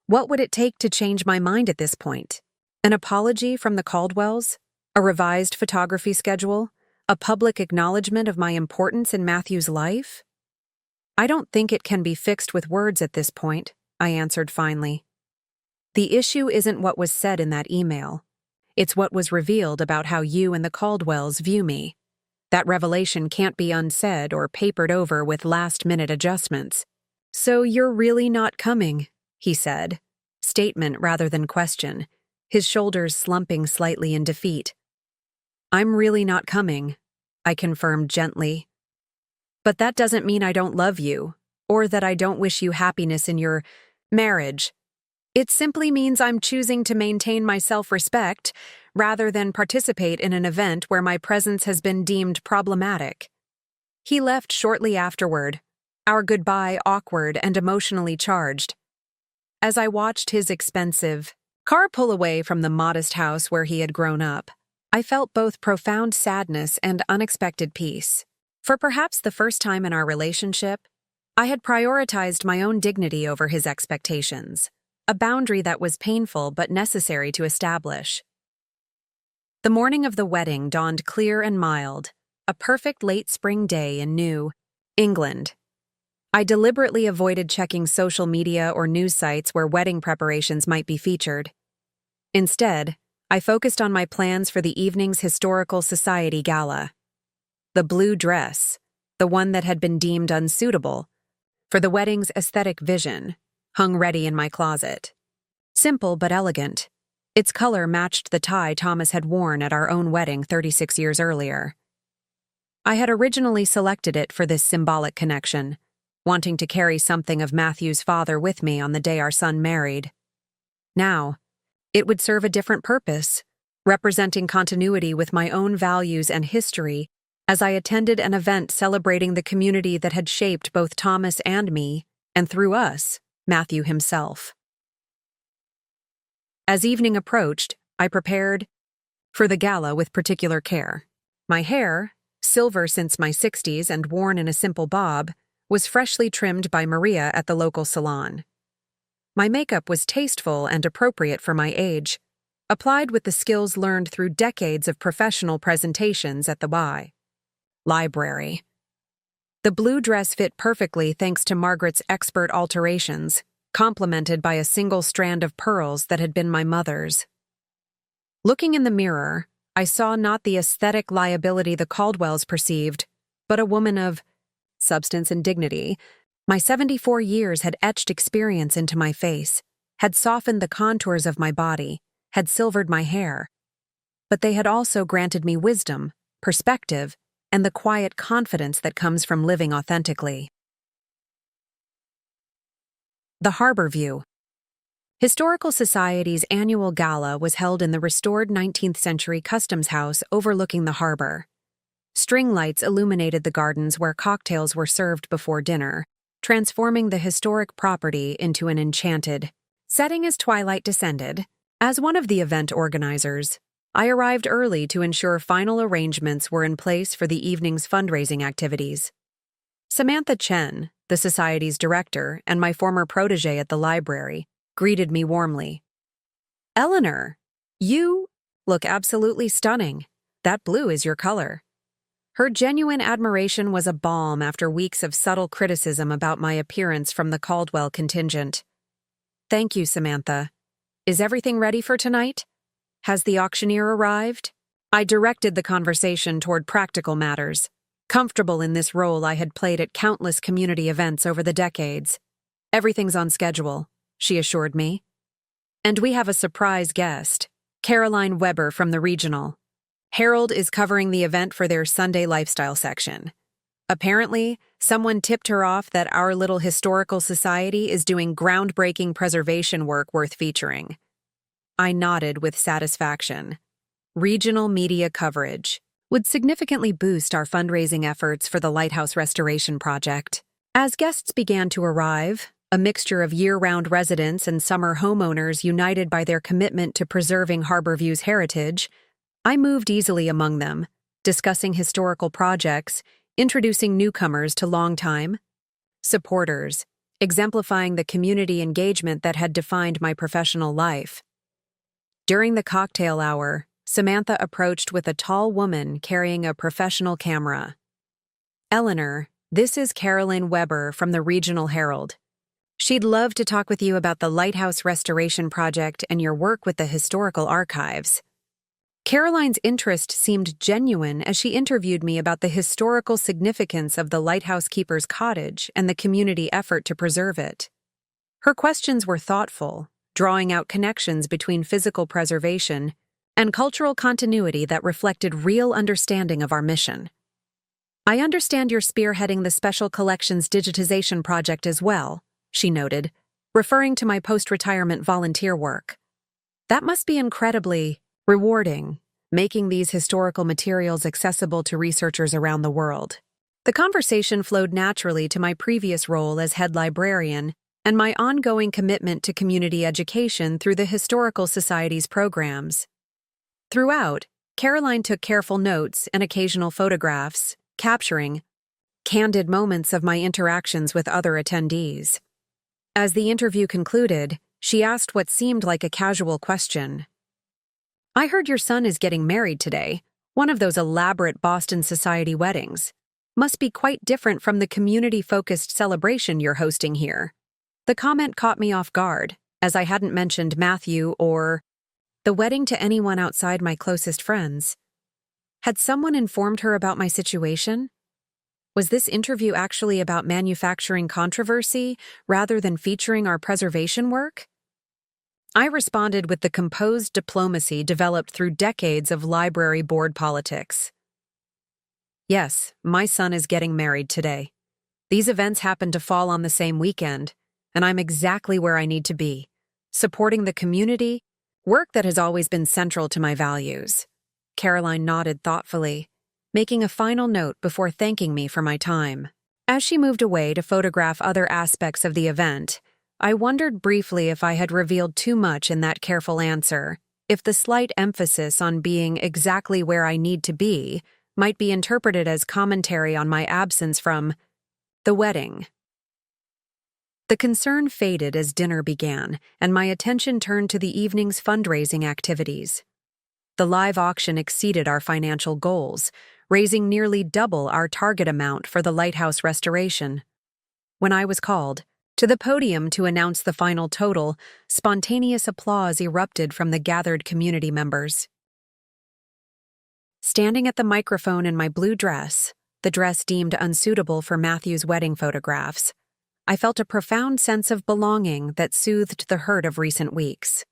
What would it take to change my mind at this point? An apology from the Caldwells? A revised photography schedule? A public acknowledgement of my importance in Matthew's life? I don't think it can be fixed with words at this point, I answered finally. The issue isn't what was said in that email. It's what was revealed about how you and the Caldwells view me. That revelation can't be unsaid or papered over with last-minute adjustments. So you're really not coming, he said, statement rather than question, his shoulders slumping slightly in defeat. I'm really not coming, I confirmed gently. But that doesn't mean I don't love you, or that I don't wish you happiness in your marriage. It simply means I'm choosing to maintain my self-respect rather than participate in an event where my presence has been deemed problematic. He left shortly afterward, our goodbye awkward and emotionally charged. As I watched his expensive car pull away from the modest house where he had grown up, I felt both profound sadness and unexpected peace. For perhaps the first time in our relationship, I had prioritized my own dignity over his expectations, a boundary that was painful but necessary to establish. The morning of the wedding dawned clear and mild, a perfect late spring day in New England. I deliberately avoided checking social media or news sites where wedding preparations might be featured. Instead, I focused on my plans for the evening's Historical Society gala. The blue dress, the one that had been deemed unsuitable for the wedding's aesthetic vision, hung ready in my closet. Simple but elegant, its color matched the tie Thomas had worn at our own wedding 36 years earlier. I had originally selected it for this symbolic connection, wanting to carry something of Matthew's father with me on the day our son married. Now, it would serve a different purpose, representing continuity with my own values and history as I attended an event celebrating the community that had shaped both Thomas and me, and through us, Matthew himself. As evening approached, I prepared for the gala with particular care. My hair, silver since my 60s and worn in a simple bob, was freshly trimmed by Maria at the local salon. My makeup was tasteful and appropriate for my age, applied with the skills learned through decades of professional presentations at the library. The blue dress fit perfectly thanks to Margaret's expert alterations, complemented by a single strand of pearls that had been my mother's. Looking in the mirror, I saw not the aesthetic liability the Caldwells perceived, but a woman of substance and dignity. My 74 years had etched experience into my face, had softened the contours of my body, had silvered my hair. But they had also granted me wisdom, perspective, and the quiet confidence that comes from living authentically. The Harbor View. Historical Society's annual gala was held in the restored 19th-century customs house overlooking the harbor. String lights illuminated the gardens where cocktails were served before dinner, transforming the historic property into an enchanted setting as twilight descended. As one of the event organizers, I arrived early to ensure final arrangements were in place for the evening's fundraising activities. Samantha Chen, the Society's director and my former protege at the library, greeted me warmly. "Eleanor, you look absolutely stunning. That blue is your color." Her genuine admiration was a balm after weeks of subtle criticism about my appearance from the Caldwell contingent. "Thank you, Samantha. Is everything ready for tonight? Has the auctioneer arrived?" I directed the conversation toward practical matters. Comfortable in this role I had played at countless community events over the decades. "Everything's on schedule," she assured me. "And we have a surprise guest, Caroline Weber from the Regional. Harold is covering the event for their Sunday lifestyle section. Apparently, someone tipped her off that our little historical society is doing groundbreaking preservation work worth featuring." I nodded with satisfaction. Regional media coverage would significantly boost our fundraising efforts for the lighthouse restoration project. As guests began to arrive, a mixture of year-round residents and summer homeowners united by their commitment to preserving Harborview's heritage, I moved easily among them, discussing historical projects, introducing newcomers to longtime supporters, exemplifying the community engagement that had defined my professional life. During the cocktail hour, Samantha approached with a tall woman carrying a professional camera. "Eleanor, this is Caroline Weber from the Regional Herald. She'd love to talk with you about the lighthouse restoration project and your work with the historical archives." Caroline's interest seemed genuine as she interviewed me about the historical significance of the lighthouse keeper's cottage and the community effort to preserve it. Her questions were thoughtful, drawing out connections between physical preservation and cultural continuity that reflected real understanding of our mission. "I understand you're spearheading the Special Collections digitization project as well," she noted, referring to my post-retirement volunteer work. "That must be incredibly rewarding, making these historical materials accessible to researchers around the world." The conversation flowed naturally to my previous role as head librarian and my ongoing commitment to community education through the Historical Society's programs. Throughout, Caroline took careful notes and occasional photographs, capturing candid moments of my interactions with other attendees. As the interview concluded, she asked what seemed like a casual question. "I heard your son is getting married today, one of those elaborate Boston Society weddings. Must be quite different from the community-focused celebration you're hosting here." The comment caught me off guard, as I hadn't mentioned Matthew or the wedding to anyone outside my closest friends. Had someone informed her about my situation? Was this interview actually about manufacturing controversy rather than featuring our preservation work? I responded with the composed diplomacy developed through decades of library board politics. "Yes, my son is getting married today. These events happen to fall on the same weekend, and I'm exactly where I need to be, supporting the community, work that has always been central to my values." Caroline nodded thoughtfully, making a final note before thanking me for my time. As she moved away to photograph other aspects of the event, I wondered briefly if I had revealed too much in that careful answer, if the slight emphasis on being exactly where I need to be might be interpreted as commentary on my absence from the wedding. The concern faded as dinner began, and my attention turned to the evening's fundraising activities. The live auction exceeded our financial goals, raising nearly double our target amount for the lighthouse restoration. When I was called to the podium to announce the final total, spontaneous applause erupted from the gathered community members. Standing at the microphone in my blue dress, the dress deemed unsuitable for Matthew's wedding photographs, I felt a profound sense of belonging that soothed the hurt of recent weeks.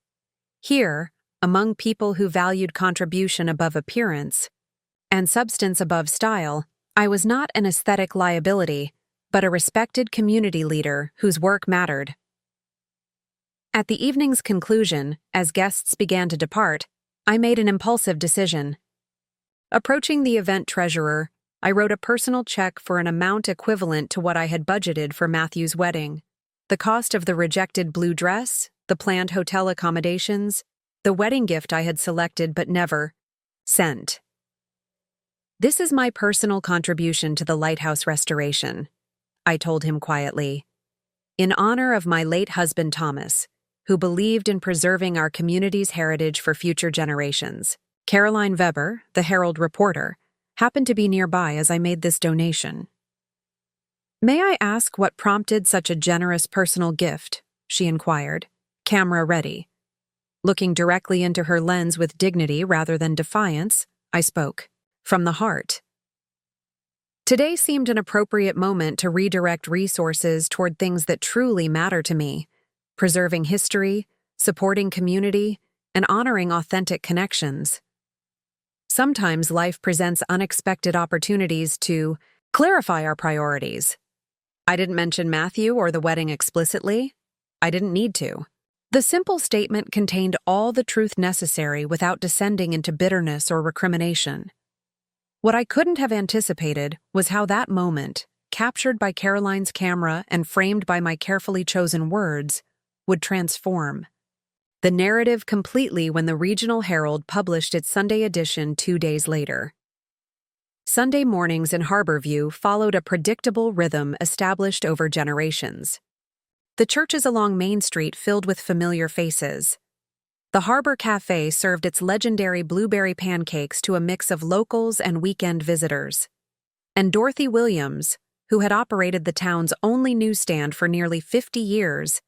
Here, among people who valued contribution above appearance and substance above style, I was not an aesthetic liability, but a respected community leader whose work mattered. At the evening's conclusion, as guests began to depart, I made an impulsive decision. Approaching the event treasurer, I wrote a personal check for an amount equivalent to what I had budgeted for Matthew's wedding. The cost of the rejected blue dress, the planned hotel accommodations, the wedding gift I had selected but never sent. "This is my personal contribution to the lighthouse restoration," I told him quietly, "in honor of my late husband Thomas, who believed in preserving our community's heritage for future generations." Caroline Weber, the Herald reporter, happened to be nearby as I made this donation. "May I ask what prompted such a generous personal gift?" she inquired, camera ready. Looking directly into her lens with dignity rather than defiance, I spoke, from the heart. Today seemed an appropriate moment to redirect resources toward things that truly matter to me: preserving history, supporting community, and honoring authentic connections. Sometimes life presents unexpected opportunities to clarify our priorities. I didn't mention Matthew or the wedding explicitly. I didn't need to. The simple statement contained all the truth necessary without descending into bitterness or recrimination. What I couldn't have anticipated was how that moment, captured by Caroline's camera and framed by my carefully chosen words, would transform the narrative completely when the Regional Herald published its Sunday edition 2 days later. Sunday mornings in Harborview followed a predictable rhythm established over generations. The churches along Main Street filled with familiar faces. The Harbor Cafe served its legendary blueberry pancakes to a mix of locals and weekend visitors. And Dorothy Williams, who had operated the town's only newsstand for nearly 50 years,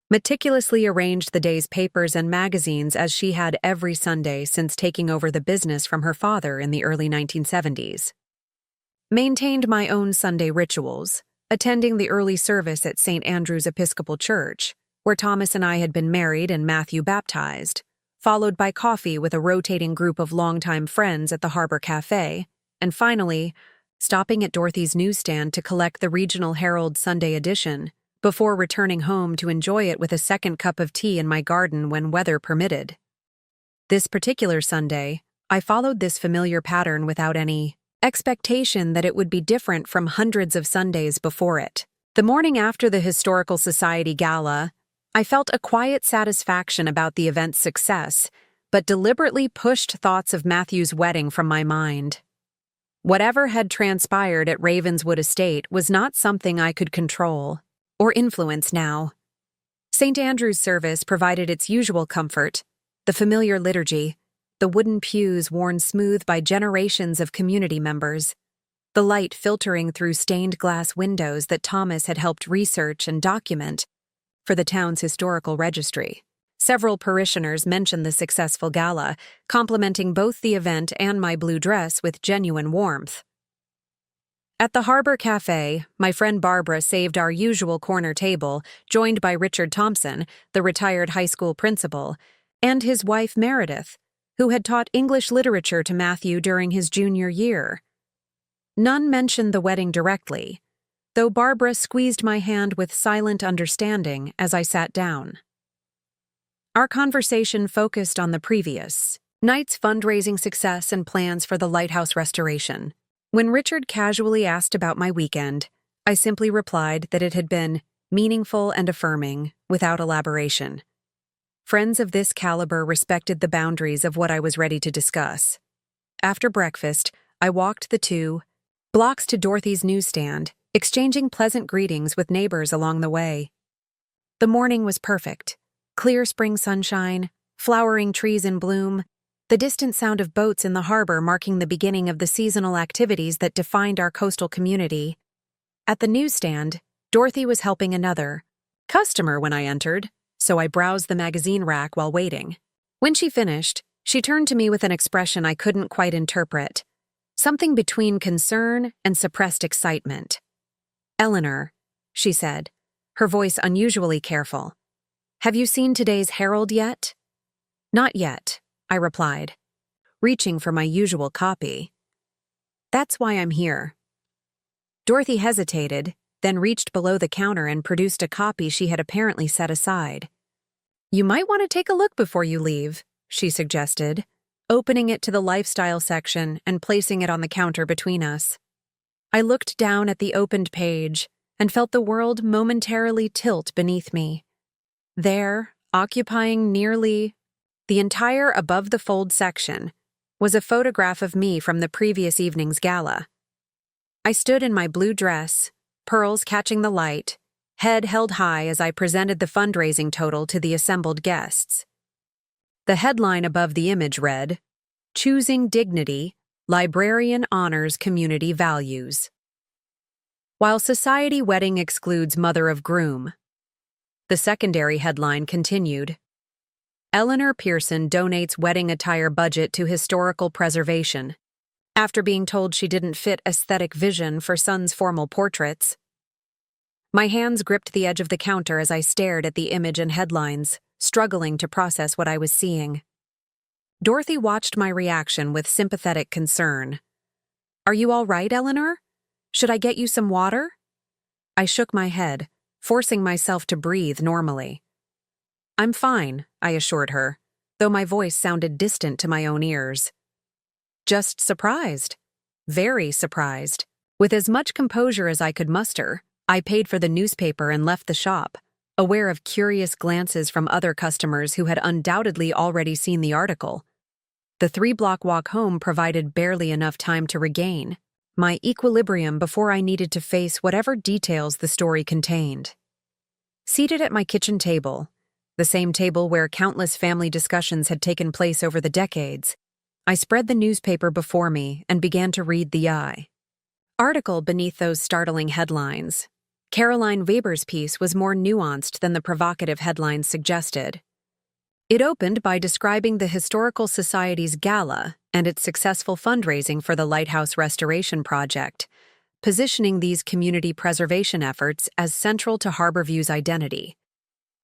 meticulously arranged the day's papers and magazines as she had every Sunday since taking over the business from her father in the early 1970s. Maintained my own Sunday rituals, attending the early service at St. Andrew's Episcopal Church, where Thomas and I had been married and Matthew baptized, followed by coffee with a rotating group of longtime friends at the Harbor Cafe, and finally, stopping at Dorothy's newsstand to collect the Regional Herald Sunday edition, before returning home to enjoy it with a second cup of tea in my garden when weather permitted. This particular Sunday, I followed this familiar pattern without any expectation that it would be different from hundreds of Sundays before it. The morning after the Historical Society Gala, I felt a quiet satisfaction about the event's success, but deliberately pushed thoughts of Matthew's wedding from my mind. Whatever had transpired at Ravenswood Estate was not something I could control or influence now. St. Andrew's service provided its usual comfort, the familiar liturgy, the wooden pews worn smooth by generations of community members, the light filtering through stained glass windows that Thomas had helped research and document for the town's historical registry. Several parishioners mentioned the successful gala, complimenting both the event and my blue dress with genuine warmth. At the Harbor Cafe, my friend Barbara saved our usual corner table, joined by Richard Thompson, the retired high school principal, and his wife Meredith, who had taught English literature to Matthew during his junior year. None mentioned the wedding directly, though Barbara squeezed my hand with silent understanding as I sat down. Our conversation focused on the previous night's fundraising success and plans for the lighthouse restoration. When Richard casually asked about my weekend, I simply replied that it had been meaningful and affirming, without elaboration. Friends of this caliber respected the boundaries of what I was ready to discuss. After breakfast, I walked the 2 blocks to Dorothy's newsstand, exchanging pleasant greetings with neighbors along the way. The morning was perfect. Clear spring sunshine, flowering trees in bloom, the distant sound of boats in the harbor marking the beginning of the seasonal activities that defined our coastal community. At the newsstand, Dorothy was helping another customer when I entered, so I browsed the magazine rack while waiting. When she finished, she turned to me with an expression I couldn't quite interpret, something between concern and suppressed excitement. "Eleanor," she said, her voice unusually careful, "have you seen today's Herald yet?" "Not yet," I replied, reaching for my usual copy. "That's why I'm here." Dorothy hesitated, then reached below the counter and produced a copy she had apparently set aside. "You might want to take a look before you leave," she suggested, opening it to the lifestyle section and placing it on the counter between us. I looked down at the opened page and felt the world momentarily tilt beneath me. There, occupying nearly the entire above-the-fold section, was a photograph of me from the previous evening's gala. I stood in my blue dress, pearls catching the light, head held high as I presented the fundraising total to the assembled guests. The headline above the image read, "Choosing Dignity, Librarian Honors Community Values." While Society Wedding Excludes Mother of Groom. The secondary headline continued, "Eleanor Pearson donates wedding attire budget to historical preservation," after being told she didn't fit aesthetic vision for son's formal portraits. My hands gripped the edge of the counter as I stared at the image and headlines, struggling to process what I was seeing. Dorothy watched my reaction with sympathetic concern. "Are you all right, Eleanor? Should I get you some water?" I shook my head, forcing myself to breathe normally. "I'm fine," I assured her, though my voice sounded distant to my own ears. "Just surprised. Very surprised," With as much composure as I could muster, I paid for the newspaper and left the shop, aware of curious glances from other customers who had undoubtedly already seen the article. The 3-block walk home provided barely enough time to regain my equilibrium before I needed to face whatever details the story contained. Seated at my kitchen table, the same table where countless family discussions had taken place over the decades, I spread the newspaper before me and began to read the article beneath those startling headlines. Caroline Weber's piece was more nuanced than the provocative headlines suggested. It opened by describing the Historical Society's gala and its successful fundraising for the Lighthouse Restoration Project, positioning these community preservation efforts as central to Harborview's identity.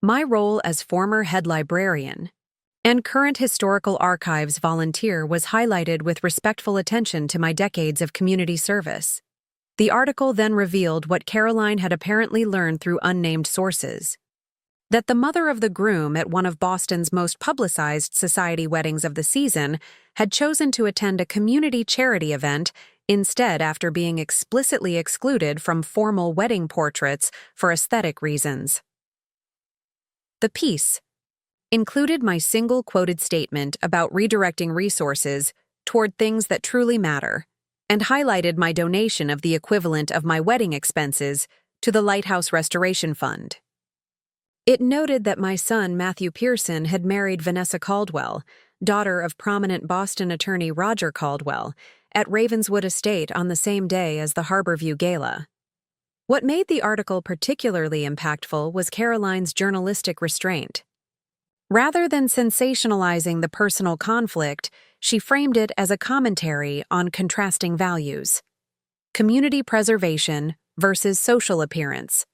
My role as former head librarian and current historical archives volunteer was highlighted with respectful attention to my decades of community service. The article then revealed what Caroline had apparently learned through unnamed sources: that the mother of the groom at one of Boston's most publicized society weddings of the season had chosen to attend a community charity event instead after being explicitly excluded from formal wedding portraits for aesthetic reasons. The piece included my single quoted statement about redirecting resources toward things that truly matter, and highlighted my donation of the equivalent of my wedding expenses to the Lighthouse Restoration Fund. It noted that my son, Matthew Pearson, had married Vanessa Caldwell, daughter of prominent Boston attorney Roger Caldwell, at Ravenswood Estate on the same day as the Harborview Gala. What made the article particularly impactful was Caroline's journalistic restraint. Rather than sensationalizing the personal conflict, she framed it as a commentary on contrasting values: community preservation versus social appearance,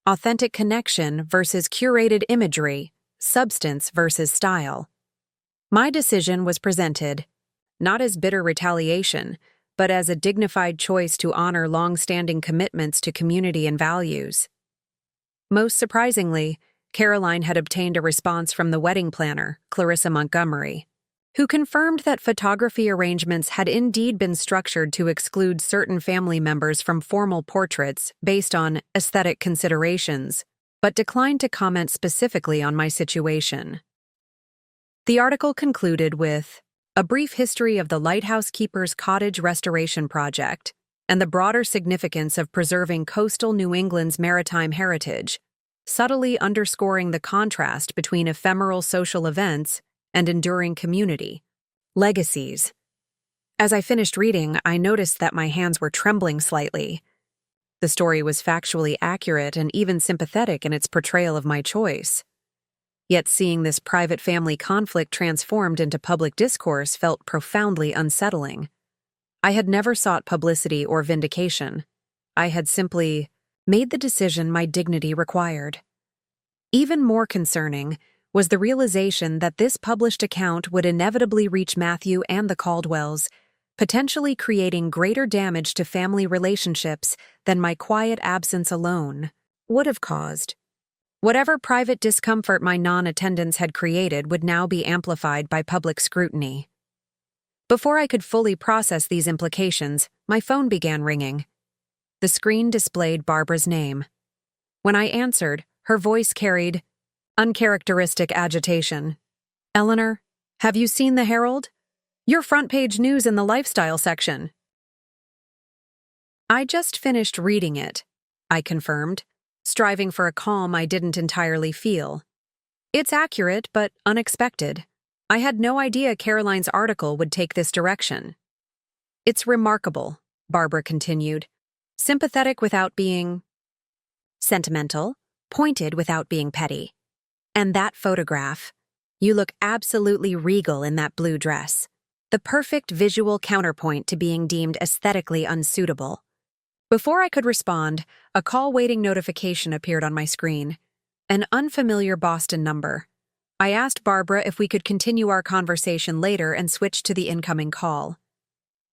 authentic connection versus curated imagery, substance versus style. My decision was presented, not as bitter retaliation, but as a dignified choice to honor long-standing commitments to community and values. Most surprisingly, Caroline had obtained a response from the wedding planner, Clarissa Montgomery, who confirmed that photography arrangements had indeed been structured to exclude certain family members from formal portraits based on aesthetic considerations, but declined to comment specifically on my situation. The article concluded with a brief history of the Lighthouse Keeper's Cottage Restoration Project and the broader significance of preserving coastal New England's maritime heritage, subtly underscoring the contrast between ephemeral social events and enduring community legacies. As I finished reading, I noticed that my hands were trembling slightly. The story was factually accurate and even sympathetic in its portrayal of my choice. Yet seeing this private family conflict transformed into public discourse felt profoundly unsettling. I had never sought publicity or vindication. I had simply made the decision my dignity required. Even more concerning was the realization that this published account would inevitably reach Matthew and the Caldwells, potentially creating greater damage to family relationships than my quiet absence alone would have caused. Whatever private discomfort my non-attendance had created would now be amplified by public scrutiny. Before I could fully process these implications, my phone began ringing. The screen displayed Barbara's name. When I answered, her voice carried uncharacteristic agitation. "Eleanor, have you seen the Herald? Your front-page news in the lifestyle section." "I just finished reading it," I confirmed, striving for a calm I didn't entirely feel. "It's accurate, but unexpected. I had no idea Caroline's article would take this direction." "It's remarkable," Barbara continued. "Sympathetic without being sentimental, pointed without being petty. And that photograph. You look absolutely regal in that blue dress. The perfect visual counterpoint to being deemed aesthetically unsuitable." Before I could respond, a call waiting notification appeared on my screen. An unfamiliar Boston number. I asked Barbara if we could continue our conversation later and switched to the incoming call.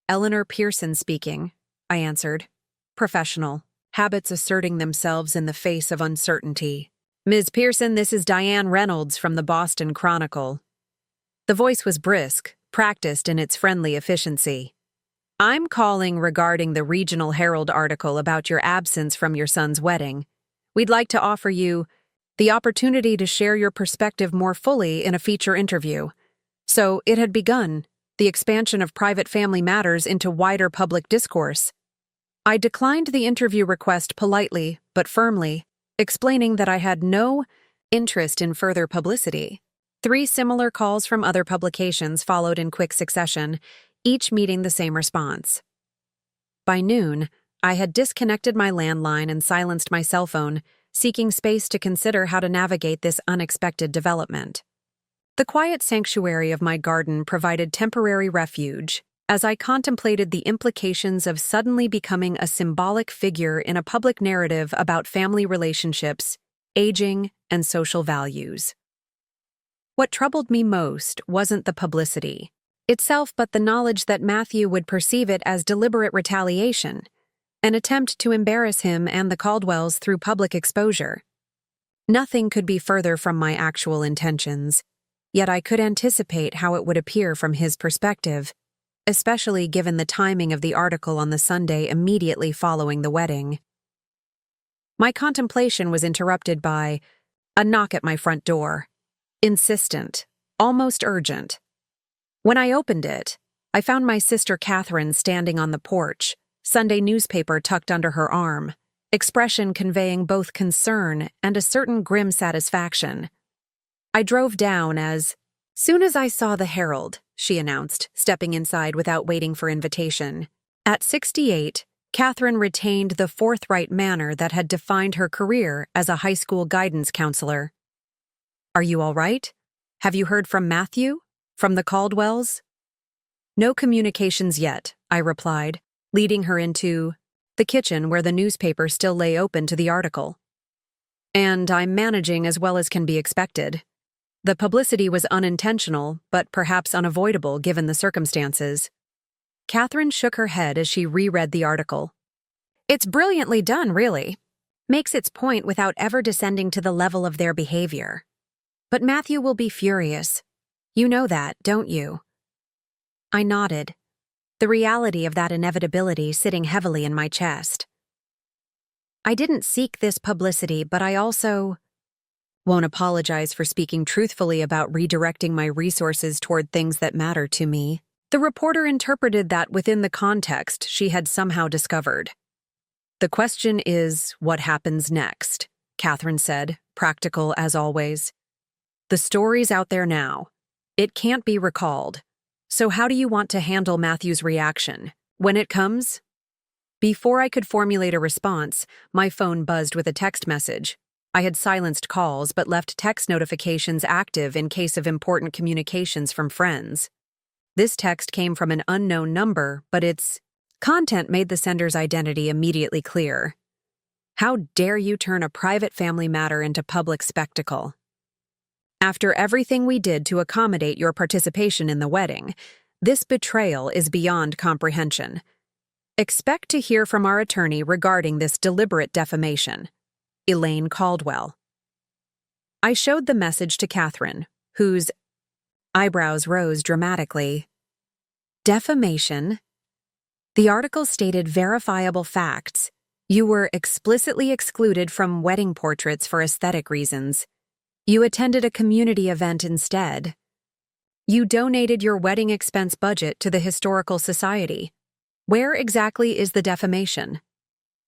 "Eleanor Pearson speaking," I answered. Professional, habits asserting themselves in the face of uncertainty. "Ms. Pearson, this is Diane Reynolds from the Boston Chronicle." The voice was brisk, practiced in its friendly efficiency. I'm calling regarding the Regional Herald article about your absence from your son's wedding. We'd like to offer you the opportunity to share your perspective more fully in a feature interview. So it had begun, the expansion of private family matters into wider public discourse. I declined the interview request politely but firmly, explaining that I had no interest in further publicity. 3 similar calls from other publications followed in quick succession, each meeting the same response. By noon, I had disconnected my landline and silenced my cell phone, seeking space to consider how to navigate this unexpected development. The quiet sanctuary of my garden provided temporary refuge as I contemplated the implications of suddenly becoming a symbolic figure in a public narrative about family relationships, aging, and social values. What troubled me most wasn't the publicity itself, but the knowledge that Matthew would perceive it as deliberate retaliation, an attempt to embarrass him and the Caldwells through public exposure. Nothing could be further from my actual intentions, yet I could anticipate how it would appear from his perspective, especially given the timing of the article on the Sunday immediately following the wedding. My contemplation was interrupted by a knock at my front door. Insistent, almost urgent. When I opened it, I found my sister Catherine standing on the porch, Sunday newspaper tucked under her arm, expression conveying both concern and a certain grim satisfaction. I drove down as soon as I saw the Herald, she announced, stepping inside without waiting for invitation. At 68, Catherine retained the forthright manner that had defined her career as a high school guidance counselor. Are you all right? Have you heard from Matthew? From the Caldwells? No communications yet, I replied, leading her into the kitchen where the newspaper still lay open to the article. And I'm managing as well as can be expected. The publicity was unintentional, but perhaps unavoidable given the circumstances. Catherine shook her head as she reread the article. It's brilliantly done, really. Makes its point without ever descending to the level of their behavior. But Matthew will be furious. You know that, don't you? I nodded, the reality of that inevitability sitting heavily in my chest. I didn't seek this publicity, but I also won't apologize for speaking truthfully about redirecting my resources toward things that matter to me. The reporter interpreted that within the context she had somehow discovered. The question is, what happens next? Catherine said, practical as always. The story's out there now. It can't be recalled. So how do you want to handle Matthew's reaction? When it comes? Before I could formulate a response, my phone buzzed with a text message. I had silenced calls but left text notifications active in case of important communications from friends. This text came from an unknown number, but its content made the sender's identity immediately clear. How dare you turn a private family matter into public spectacle? After everything we did to accommodate your participation in the wedding, this betrayal is beyond comprehension. Expect to hear from our attorney regarding this deliberate defamation. Elaine Caldwell. I showed the message to Catherine, whose eyebrows rose dramatically. Defamation? The article stated verifiable facts. You were explicitly excluded from wedding portraits for aesthetic reasons. You attended a community event instead. You donated your wedding expense budget to the Historical Society. Where exactly is the defamation?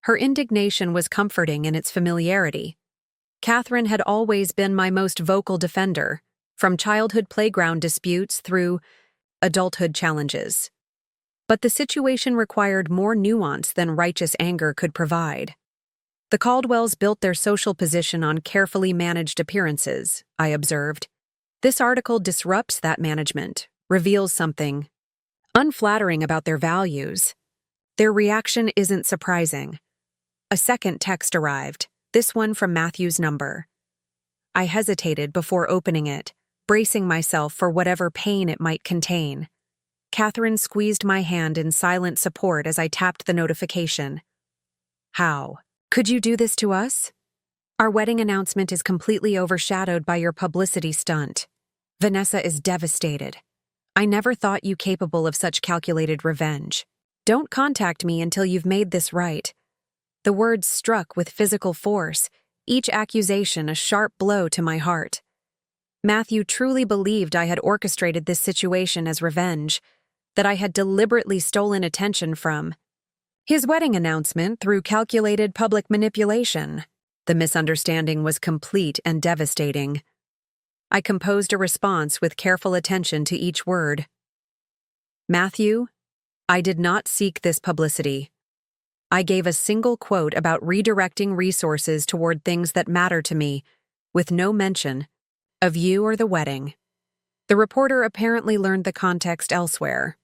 Her indignation was comforting in its familiarity. Catherine had always been my most vocal defender, from childhood playground disputes through adulthood challenges. But the situation required more nuance than righteous anger could provide. The Caldwells built their social position on carefully managed appearances, I observed. This article disrupts that management, reveals something unflattering about their values. Their reaction isn't surprising. A second text arrived, this one from Matthew's number. I hesitated before opening it, bracing myself for whatever pain it might contain. Catherine squeezed my hand in silent support as I tapped the notification. How? Could you do this to us? Our wedding announcement is completely overshadowed by your publicity stunt. Vanessa is devastated. I never thought you capable of such calculated revenge. Don't contact me until you've made this right." The words struck with physical force, each accusation a sharp blow to my heart. Matthew truly believed I had orchestrated this situation as revenge, that I had deliberately stolen attention from his wedding announcement through calculated public manipulation. The misunderstanding was complete and devastating. I composed a response with careful attention to each word. "Matthew, I did not seek this publicity. I gave a single quote about redirecting resources toward things that matter to me, with no mention of you or the wedding." The reporter apparently learned the context elsewhere.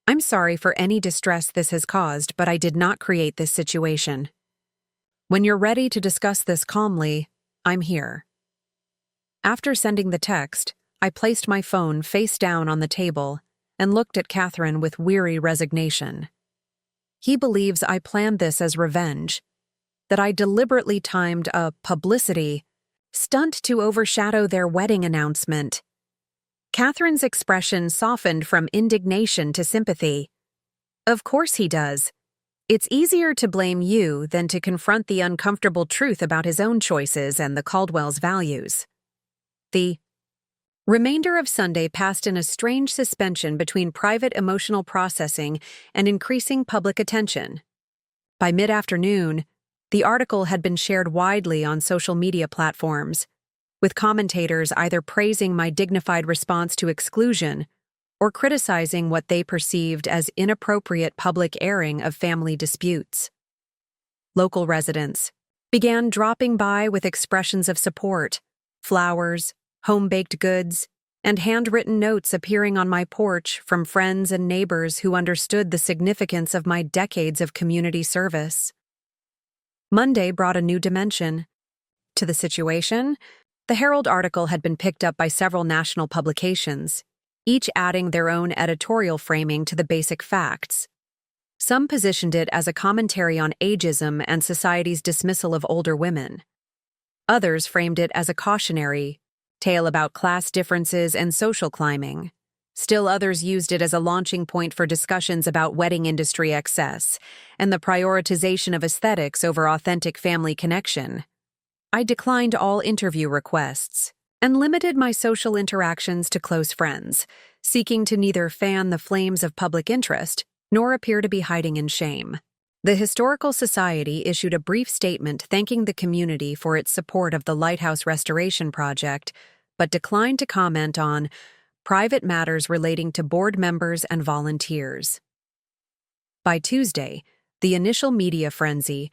"I'm sorry for any distress this has caused, but I did not create this situation. When you're ready to discuss this calmly, I'm here." After sending the text, I placed my phone face down on the table and looked at Catherine with weary resignation. He believes I planned this as revenge, that I deliberately timed a publicity stunt to overshadow their wedding announcement. Catherine's expression softened from indignation to sympathy. "Of course he does. It's easier to blame you than to confront the uncomfortable truth about his own choices and the Caldwell's values." The remainder of Sunday passed in a strange suspension between private emotional processing and increasing public attention. By mid-afternoon, the article had been shared widely on social media platforms, with commentators either praising my dignified response to exclusion or criticizing what they perceived as inappropriate public airing of family disputes. Local residents began dropping by with expressions of support, flowers, home-baked goods, and handwritten notes appearing on my porch from friends and neighbors who understood the significance of my decades of community service. Monday brought a new dimension to the situation. The Herald article had been picked up by several national publications, each adding their own editorial framing to the basic facts. Some positioned it as a commentary on ageism and society's dismissal of older women. Others framed it as a cautionary tale about class differences and social climbing. Still others used it as a launching point for discussions about wedding industry excess and the prioritization of aesthetics over authentic family connection. I declined all interview requests and limited my social interactions to close friends, seeking to neither fan the flames of public interest nor appear to be hiding in shame. The Historical Society issued a brief statement thanking the community for its support of the lighthouse restoration project, but declined to comment on private matters relating to board members and volunteers. By Tuesday, the initial media frenzy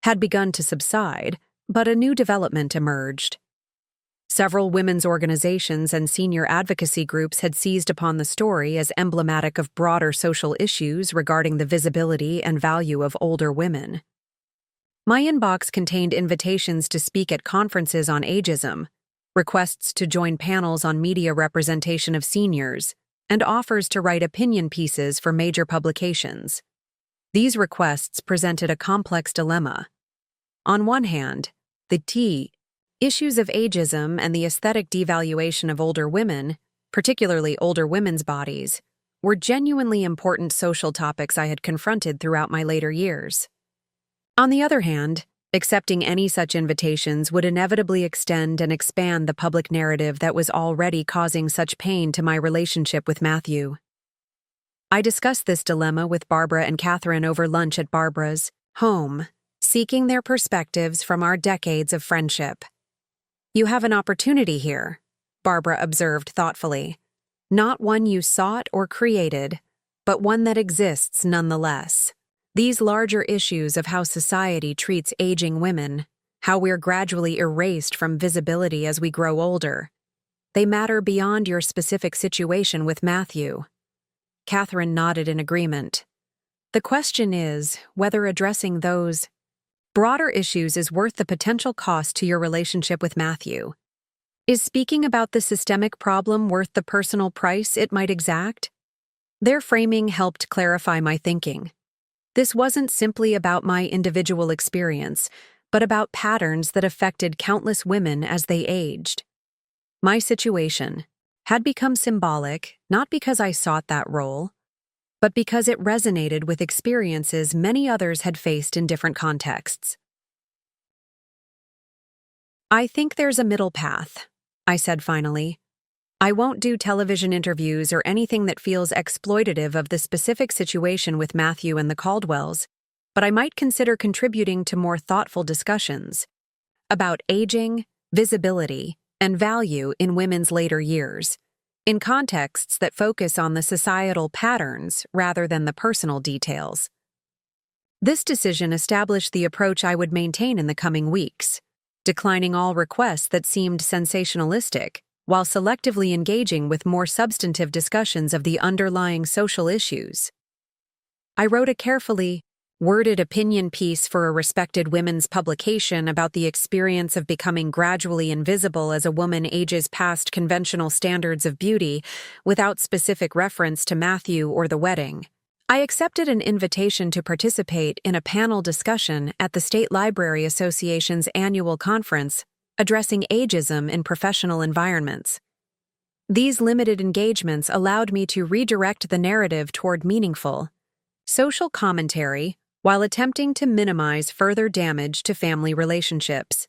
had begun to subside, but a new development emerged. Several women's organizations and senior advocacy groups had seized upon the story as emblematic of broader social issues regarding the visibility and value of older women. My inbox contained invitations to speak at conferences on ageism, requests to join panels on media representation of seniors, and offers to write opinion pieces for major publications. These requests presented a complex dilemma. On one hand, the issues of ageism and the aesthetic devaluation of older women, particularly older women's bodies, were genuinely important social topics I had confronted throughout my later years. On the other hand, accepting any such invitations would inevitably extend and expand the public narrative that was already causing such pain to my relationship with Matthew. I discussed this dilemma with Barbara and Catherine over lunch at Barbara's home, seeking their perspectives from our decades of friendship. "You have an opportunity here," Barbara observed thoughtfully. "Not one you sought or created, but one that exists nonetheless. These larger issues of how society treats aging women, how we're gradually erased from visibility as we grow older, they matter beyond your specific situation with Matthew." Catherine nodded in agreement. "The question is whether addressing those broader issues is worth the potential cost to your relationship with Matthew. Is speaking about the systemic problem worth the personal price it might exact?" Their framing helped clarify my thinking. This wasn't simply about my individual experience, but about patterns that affected countless women as they aged. My situation had become symbolic not because I sought that role, but because it resonated with experiences many others had faced in different contexts. "I think there's a middle path," I said finally. "I won't do television interviews or anything that feels exploitative of the specific situation with Matthew and the Caldwells, but I might consider contributing to more thoughtful discussions about aging, visibility, and value in women's later years, in contexts that focus on the societal patterns rather than the personal details." This decision established the approach I would maintain in the coming weeks, declining all requests that seemed sensationalistic, while selectively engaging with more substantive discussions of the underlying social issues. I wrote a carefully worded opinion piece for a respected women's publication about the experience of becoming gradually invisible as a woman ages past conventional standards of beauty, without specific reference to Matthew or the wedding. I accepted an invitation to participate in a panel discussion at the State Library Association's annual conference addressing ageism in professional environments. These limited engagements allowed me to redirect the narrative toward meaningful social commentary while attempting to minimize further damage to family relationships.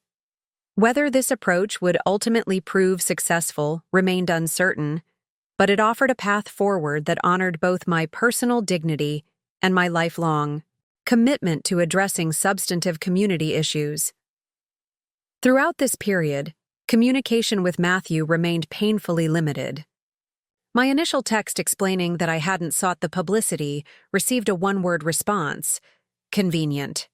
Whether this approach would ultimately prove successful remained uncertain, but it offered a path forward that honored both my personal dignity and my lifelong commitment to addressing substantive community issues. Throughout this period, communication with Matthew remained painfully limited. My initial text explaining that I hadn't sought the publicity received a one-word response: convenient.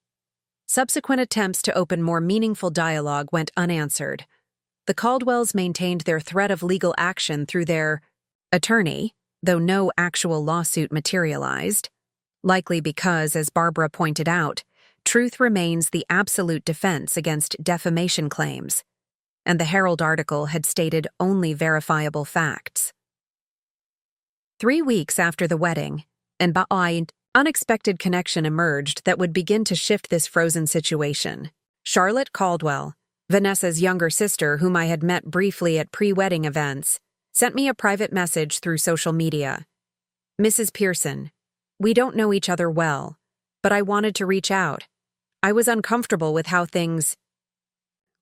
Subsequent attempts to open more meaningful dialogue went unanswered. The Caldwells maintained their threat of legal action through their attorney, though no actual lawsuit materialized, likely because, as Barbara pointed out, truth remains the absolute defense against defamation claims, and the Herald article had stated only verifiable facts. 3 weeks after the wedding, an unexpected connection emerged that would begin to shift this frozen situation. Charlotte Caldwell, Vanessa's younger sister whom I had met briefly at pre-wedding events, sent me a private message through social media. "Mrs. Pearson, we don't know each other well, but I wanted to reach out. I was uncomfortable with how things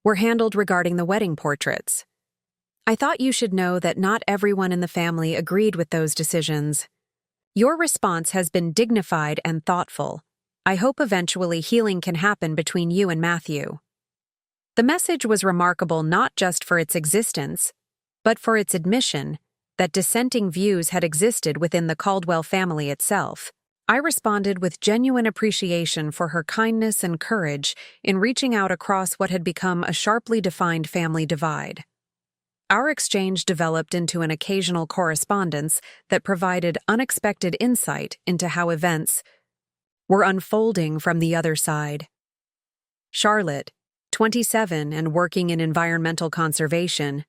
were handled regarding the wedding portraits. I thought you should know that not everyone in the family agreed with those decisions. Your response has been dignified and thoughtful. I hope eventually healing can happen between you and Matthew." The message was remarkable not just for its existence, but for its admission that dissenting views had existed within the Caldwell family itself. I responded with genuine appreciation for her kindness and courage in reaching out across what had become a sharply defined family divide. Our exchange developed into an occasional correspondence that provided unexpected insight into how events were unfolding from the other side. Charlotte, 27 and working in environmental conservation,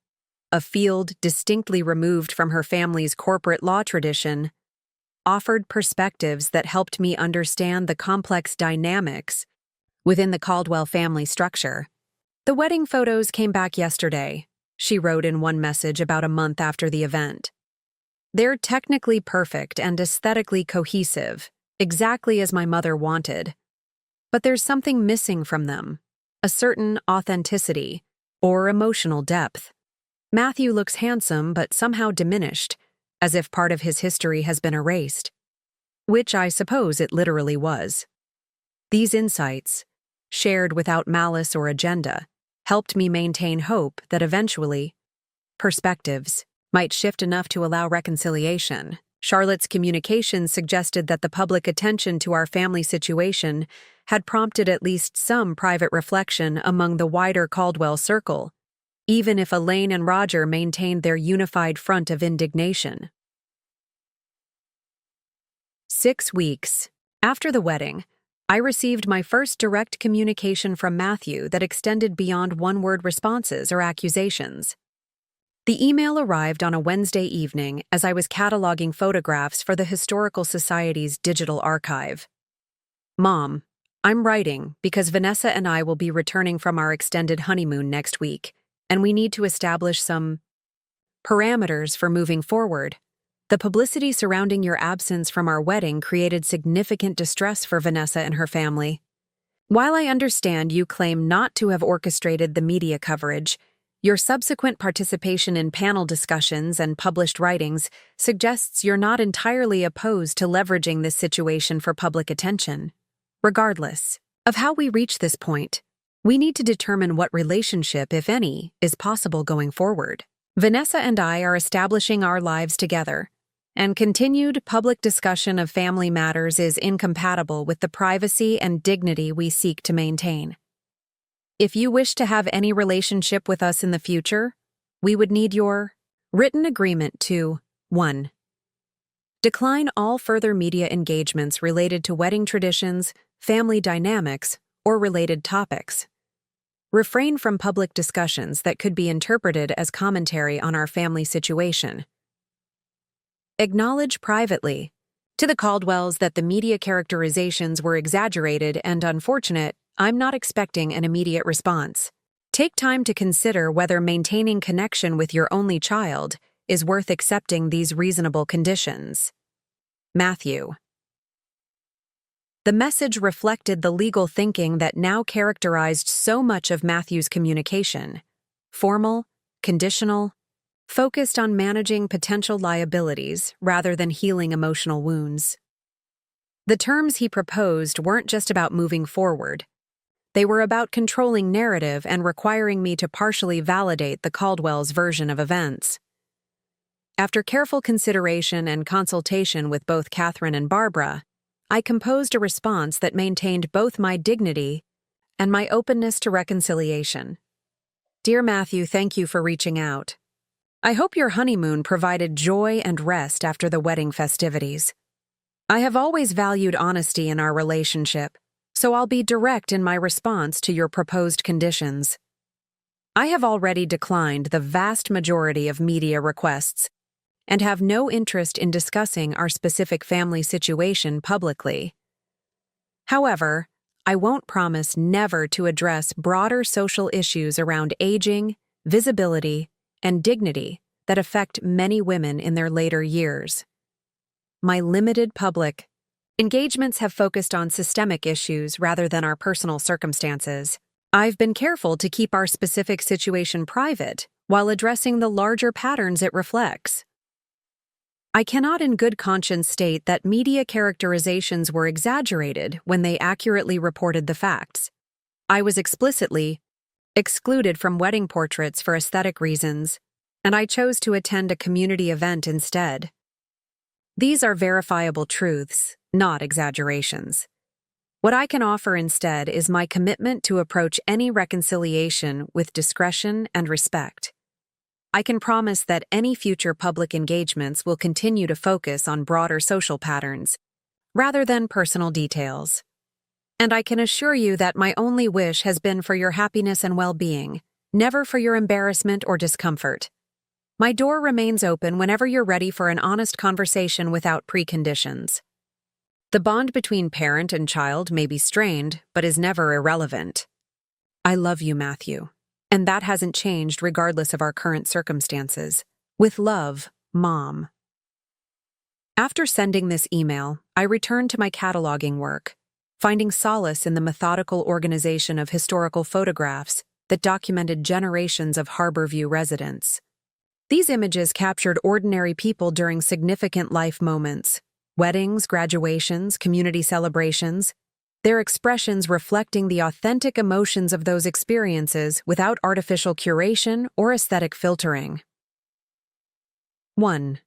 a field distinctly removed from her family's corporate law tradition, offered perspectives that helped me understand the complex dynamics within the Caldwell family structure. "The wedding photos came back yesterday," she wrote in one message about a month after the event. "They're technically perfect and aesthetically cohesive, exactly as my mother wanted. But there's something missing from them, a certain authenticity or emotional depth. Matthew looks handsome but somehow diminished, as if part of his history has been erased." Which I suppose it literally was. These insights, shared without malice or agenda, helped me maintain hope that eventually, perspectives might shift enough to allow reconciliation. Charlotte's communications suggested that the public attention to our family situation had prompted at least some private reflection among the wider Caldwell circle, even if Elaine and Roger maintained their unified front of indignation. 6 weeks after the wedding, I received my first direct communication from Matthew that extended beyond one-word responses or accusations. The email arrived on a Wednesday evening as I was cataloging photographs for the Historical Society's digital archive. "Mom, I'm writing because Vanessa and I will be returning from our extended honeymoon next week, and we need to establish some parameters for moving forward. The publicity surrounding your absence from our wedding created significant distress for Vanessa and her family. While I understand you claim not to have orchestrated the media coverage, your subsequent participation in panel discussions and published writings suggests you're not entirely opposed to leveraging this situation for public attention. Regardless of how we reach this point, we need to determine what relationship, if any, is possible going forward. Vanessa and I are establishing our lives together, and continued public discussion of family matters is incompatible with the privacy and dignity we seek to maintain. If you wish to have any relationship with us in the future, we would need your written agreement to 1. Decline all further media engagements related to wedding traditions, family dynamics, or related topics. Refrain from public discussions that could be interpreted as commentary on our family situation. Acknowledge privately to the Caldwells that the media characterizations were exaggerated and unfortunate. I'm not expecting an immediate response. Take time to consider whether maintaining connection with your only child is worth accepting these reasonable conditions. Matthew. The message reflected the legal thinking that now characterized so much of Matthew's communication: formal, conditional, focused on managing potential liabilities rather than healing emotional wounds. The terms he proposed weren't just about moving forward. They were about controlling narrative and requiring me to partially validate the Caldwells' version of events. After careful consideration and consultation with both Catherine and Barbara, I composed a response that maintained both my dignity and my openness to reconciliation. Dear Matthew, thank you for reaching out. I hope your honeymoon provided joy and rest after the wedding festivities. I have always valued honesty in our relationship, so I'll be direct in my response to your proposed conditions. I have already declined the vast majority of media requests and have no interest in discussing our specific family situation publicly. However, I won't promise never to address broader social issues around aging, visibility, and dignity that affect many women in their later years. My limited public engagements have focused on systemic issues rather than our personal circumstances. I've been careful to keep our specific situation private while addressing the larger patterns it reflects. I cannot in good conscience state that media characterizations were exaggerated when they accurately reported the facts. I was explicitly excluded from wedding portraits for aesthetic reasons, and I chose to attend a community event instead. These are verifiable truths, not exaggerations. What I can offer instead is my commitment to approach any reconciliation with discretion and respect. I can promise that any future public engagements will continue to focus on broader social patterns, rather than personal details. And I can assure you that my only wish has been for your happiness and well-being, never for your embarrassment or discomfort. My door remains open whenever you're ready for an honest conversation without preconditions. The bond between parent and child may be strained, but is never irrelevant. I love you, Matthew, and that hasn't changed regardless of our current circumstances. With love, Mom. After sending this email, I returned to my cataloging work, finding solace in the methodical organization of historical photographs that documented generations of Harborview residents. These images captured ordinary people during significant life moments: weddings, graduations, community celebrations, their expressions reflecting the authentic emotions of those experiences without artificial curation or aesthetic filtering. 1.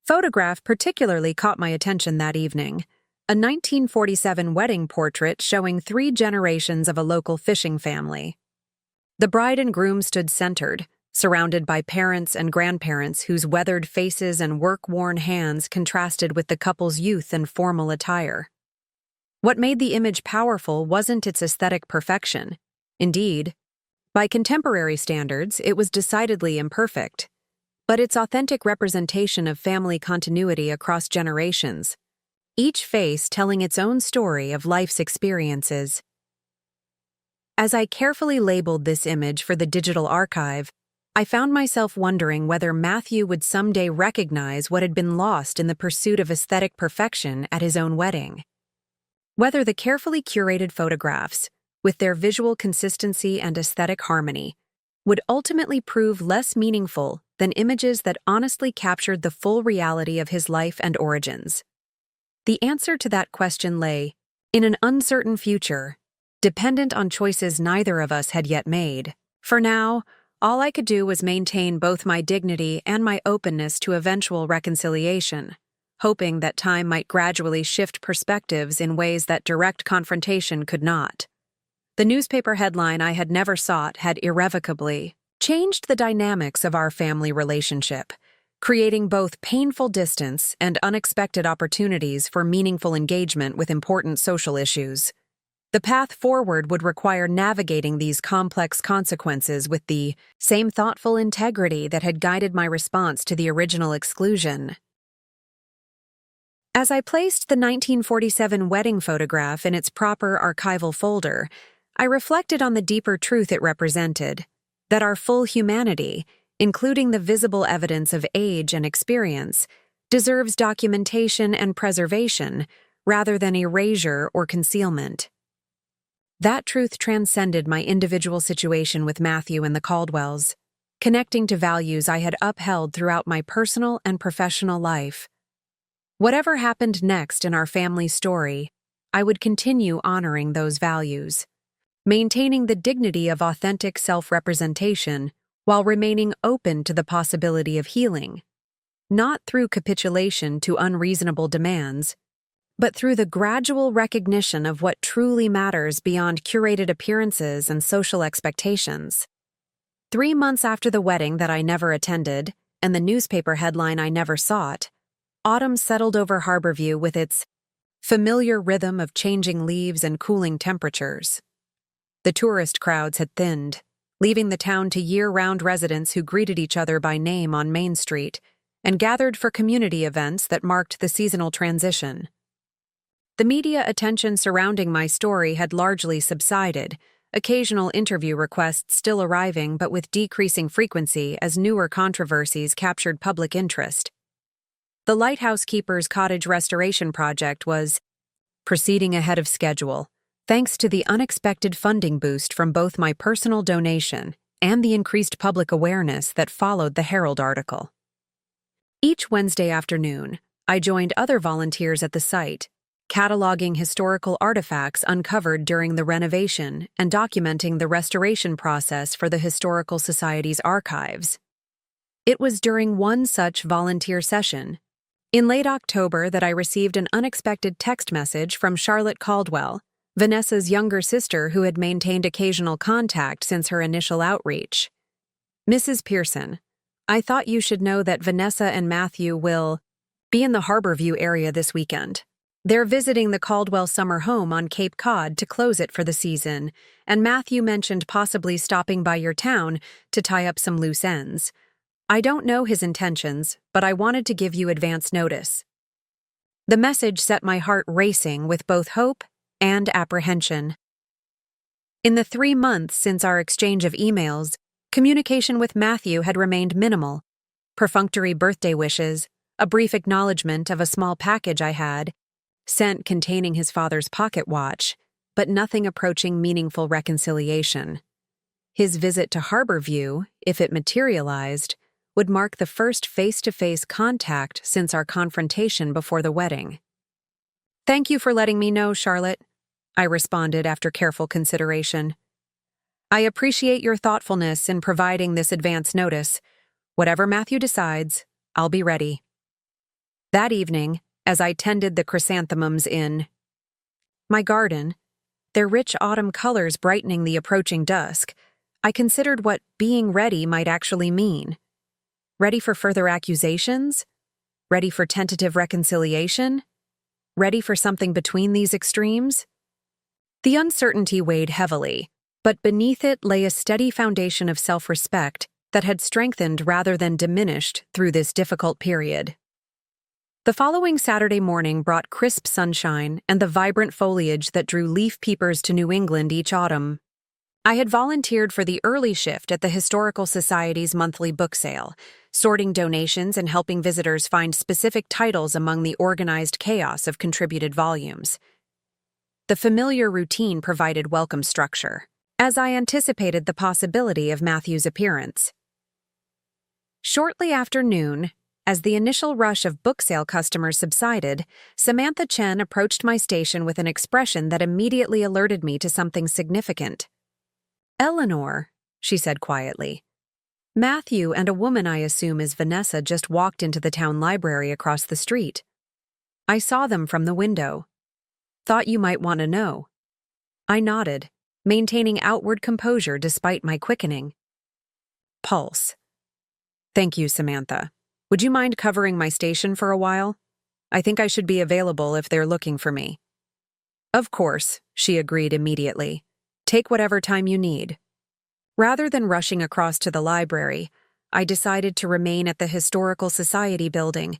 Photograph particularly caught my attention that evening: a 1947 wedding portrait showing 3 generations of a local fishing family. The bride and groom stood centered, surrounded by parents and grandparents whose weathered faces and work-worn hands contrasted with the couple's youth and formal attire. What made the image powerful wasn't its aesthetic perfection. Indeed, by contemporary standards, it was decidedly imperfect, but its authentic representation of family continuity across generations, each face telling its own story of life's experiences. As I carefully labeled this image for the digital archive, I found myself wondering whether Matthew would someday recognize what had been lost in the pursuit of aesthetic perfection at his own wedding. Whether the carefully curated photographs, with their visual consistency and aesthetic harmony, would ultimately prove less meaningful than images that honestly captured the full reality of his life and origins. The answer to that question lay in an uncertain future, dependent on choices neither of us had yet made. For now, all I could do was maintain both my dignity and my openness to eventual reconciliation, hoping that time might gradually shift perspectives in ways that direct confrontation could not. The newspaper headline I had never sought had irrevocably changed the dynamics of our family relationship, creating both painful distance and unexpected opportunities for meaningful engagement with important social issues. The path forward would require navigating these complex consequences with the same thoughtful integrity that had guided my response to the original exclusion. As I placed the 1947 wedding photograph in its proper archival folder, I reflected on the deeper truth it represented, that our full humanity, including the visible evidence of age and experience, deserves documentation and preservation rather than erasure or concealment. That truth transcended my individual situation with Matthew and the Caldwells, connecting to values I had upheld throughout my personal and professional life. Whatever happened next in our family story, I would continue honoring those values, maintaining the dignity of authentic self-representation while remaining open to the possibility of healing, not through capitulation to unreasonable demands, but through the gradual recognition of what truly matters beyond curated appearances and social expectations. 3 months after the wedding that I never attended, and the newspaper headline I never sought, autumn settled over Harborview with its familiar rhythm of changing leaves and cooling temperatures. The tourist crowds had thinned, leaving the town to year-round residents who greeted each other by name on Main Street and gathered for community events that marked the seasonal transition. The media attention surrounding my story had largely subsided, occasional interview requests still arriving but with decreasing frequency as newer controversies captured public interest. The Lighthouse Keeper's Cottage restoration project was proceeding ahead of schedule, thanks to the unexpected funding boost from both my personal donation and the increased public awareness that followed the Herald article. Each Wednesday afternoon, I joined other volunteers at the site, cataloging historical artifacts uncovered during the renovation and documenting the restoration process for the Historical Society's archives. It was during one such volunteer session, in late October, that I received an unexpected text message from Charlotte Caldwell, Vanessa's younger sister who had maintained occasional contact since her initial outreach. Mrs. Pearson, I thought you should know that Vanessa and Matthew will be in the Harborview area this weekend. They're visiting the Caldwell summer home on Cape Cod to close it for the season, and Matthew mentioned possibly stopping by your town to tie up some loose ends. I don't know his intentions, but I wanted to give you advance notice. The message set my heart racing with both hope and apprehension. In the 3 months since our exchange of emails, communication with Matthew had remained minimal. Perfunctory birthday wishes, a brief acknowledgement of a small package I had sent containing his father's pocket watch, but nothing approaching meaningful reconciliation. His visit to Harborview, if it materialized, would mark the first face-to-face contact since our confrontation before the wedding. Thank you for letting me know, Charlotte, I responded after careful consideration. I appreciate your thoughtfulness in providing this advance notice. Whatever Matthew decides, I'll be ready. That evening, as I tended the chrysanthemums in my garden, their rich autumn colors brightening the approaching dusk, I considered what being ready might actually mean. Ready for further accusations? Ready for tentative reconciliation? Ready for something between these extremes? The uncertainty weighed heavily, but beneath it lay a steady foundation of self-respect that had strengthened rather than diminished through this difficult period. The following Saturday morning brought crisp sunshine and the vibrant foliage that drew leaf peepers to New England each autumn. I had volunteered for the early shift at the Historical Society's monthly book sale, sorting donations and helping visitors find specific titles among the organized chaos of contributed volumes. The familiar routine provided welcome structure, as I anticipated the possibility of Matthew's appearance. Shortly after noon, as the initial rush of book sale customers subsided, Samantha Chen approached my station with an expression that immediately alerted me to something significant. "Eleanor," she said quietly. "Matthew and a woman I assume is Vanessa just walked into the town library across the street. I saw them from the window. Thought you might want to know." I nodded, maintaining outward composure despite my quickening pulse. "Thank you, Samantha. Would you mind covering my station for a while? I think I should be available if they're looking for me." "Of course," she agreed immediately. "Take whatever time you need." Rather than rushing across to the library, I decided to remain at the Historical Society building,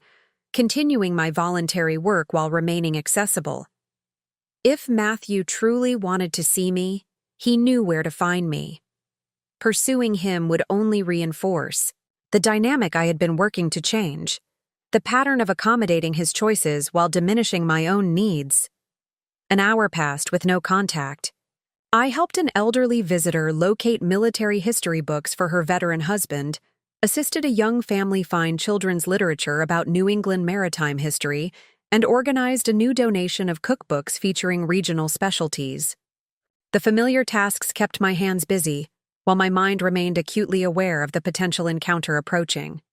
continuing my voluntary work while remaining accessible. If Matthew truly wanted to see me, he knew where to find me. Pursuing him would only reinforce the dynamic I had been working to change, the pattern of accommodating his choices while diminishing my own needs. An hour passed with no contact. I helped an elderly visitor locate military history books for her veteran husband, assisted a young family find children's literature about New England maritime history, and organized a new donation of cookbooks featuring regional specialties. The familiar tasks kept my hands busy, while my mind remained acutely aware of the potential encounter approaching.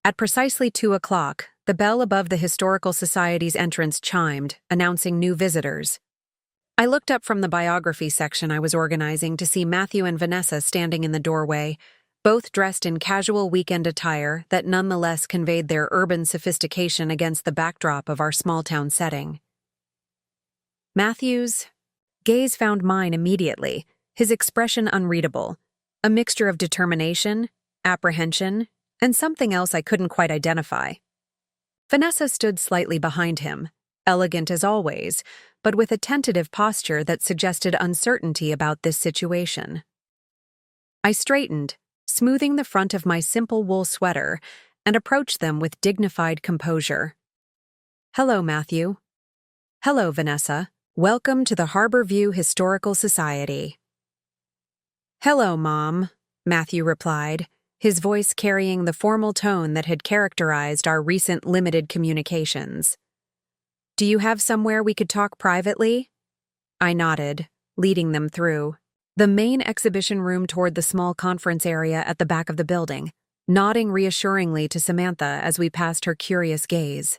At precisely 2:00, the bell above the Historical Society's entrance chimed, announcing new visitors. I looked up from the biography section I was organizing to see Matthew and Vanessa standing in the doorway, both dressed in casual weekend attire that nonetheless conveyed their urban sophistication against the backdrop of our small-town setting. Matthew's gaze found mine immediately, his expression unreadable, a mixture of determination, apprehension, and something else I couldn't quite identify. Vanessa stood slightly behind him, elegant as always, but with a tentative posture that suggested uncertainty about this situation. I straightened, smoothing the front of my simple wool sweater, and approached them with dignified composure. "Hello, Matthew." "Hello, Vanessa. Welcome to the Harborview Historical Society." "Hello, Mom," Matthew replied, his voice carrying the formal tone that had characterized our recent limited communications. "Do you have somewhere we could talk privately?" I nodded, leading them through the main exhibition room toward the small conference area at the back of the building, nodding reassuringly to Samantha as we passed her curious gaze.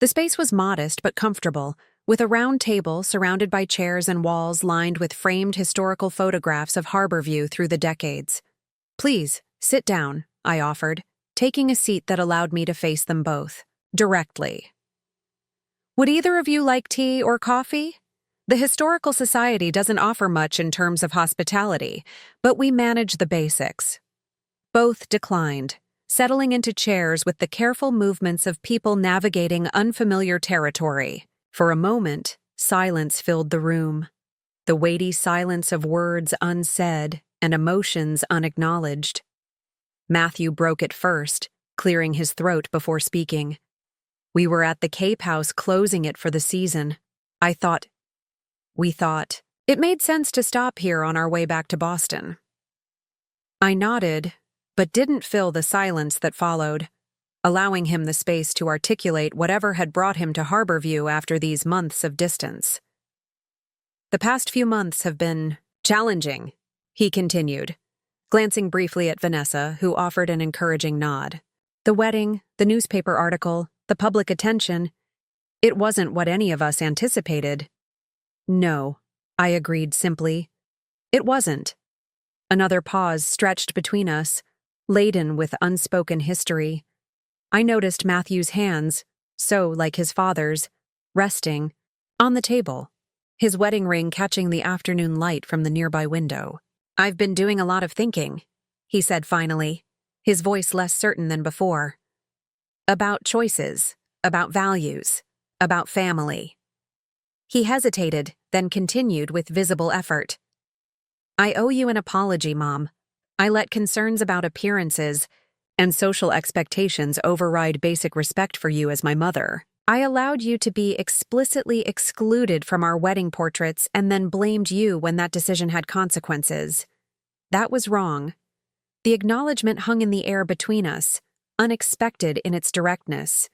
The space was modest but comfortable, with a round table surrounded by chairs and walls lined with framed historical photographs of Harborview through the decades. "Please, sit down," I offered, taking a seat that allowed me to face them both, directly. "Would either of you like tea or coffee? The Historical Society doesn't offer much in terms of hospitality, but we manage the basics." Both declined, settling into chairs with the careful movements of people navigating unfamiliar territory. For a moment, silence filled the room, the weighty silence of words unsaid and emotions unacknowledged. Matthew broke it first, clearing his throat before speaking. "We were at the Cape House closing it for the season. We thought it made sense to stop here on our way back to Boston." I nodded, but didn't fill the silence that followed, allowing him the space to articulate whatever had brought him to Harborview after these months of distance. "The past few months have been challenging," he continued, glancing briefly at Vanessa, who offered an encouraging nod. "The wedding, the newspaper article, the public attention. It wasn't what any of us anticipated." "No," I agreed simply. "It wasn't." Another pause stretched between us, laden with unspoken history. I noticed Matthew's hands, so like his father's, resting on the table, his wedding ring catching the afternoon light from the nearby window. "I've been doing a lot of thinking," he said finally, his voice less certain than before. "About choices, about values, about family." He hesitated, then continued with visible effort. I owe you an apology, Mom. I let concerns about appearances and social expectations override basic respect for you as my mother. I allowed you to be explicitly excluded from our wedding portraits and then blamed you when that decision had consequences. That was wrong. The acknowledgement hung in the air between us, unexpected in its directness.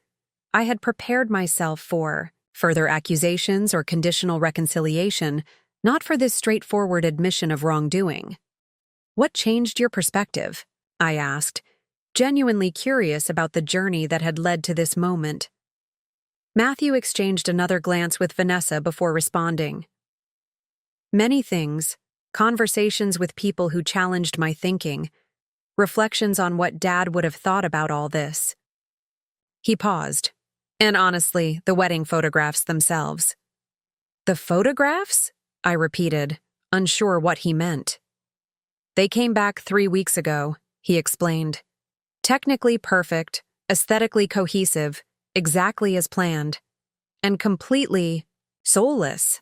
I had prepared myself for further accusations or conditional reconciliation, not for this straightforward admission of wrongdoing. What changed your perspective? I asked, genuinely curious about the journey that had led to this moment. Matthew exchanged another glance with Vanessa before responding. Many things, conversations with people who challenged my thinking, reflections on what Dad would have thought about all this. He paused. And honestly, the wedding photographs themselves. The photographs? I repeated, unsure what he meant. They came back 3 weeks ago, he explained. Technically perfect, aesthetically cohesive, exactly as planned, and completely soulless.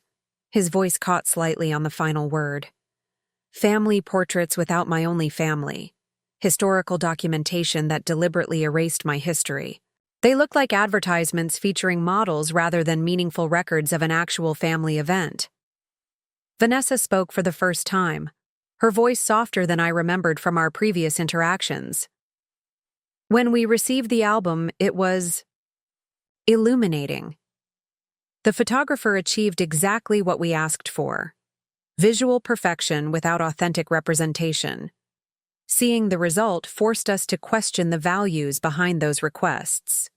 His voice caught slightly on the final word. Family portraits without my only family. Historical documentation that deliberately erased my history. They looked like advertisements featuring models rather than meaningful records of an actual family event. Vanessa spoke for the first time, her voice softer than I remembered from our previous interactions. When we received the album, it was illuminating. The photographer achieved exactly what we asked for: visual perfection without authentic representation. Seeing the result forced us to question the values behind those requests.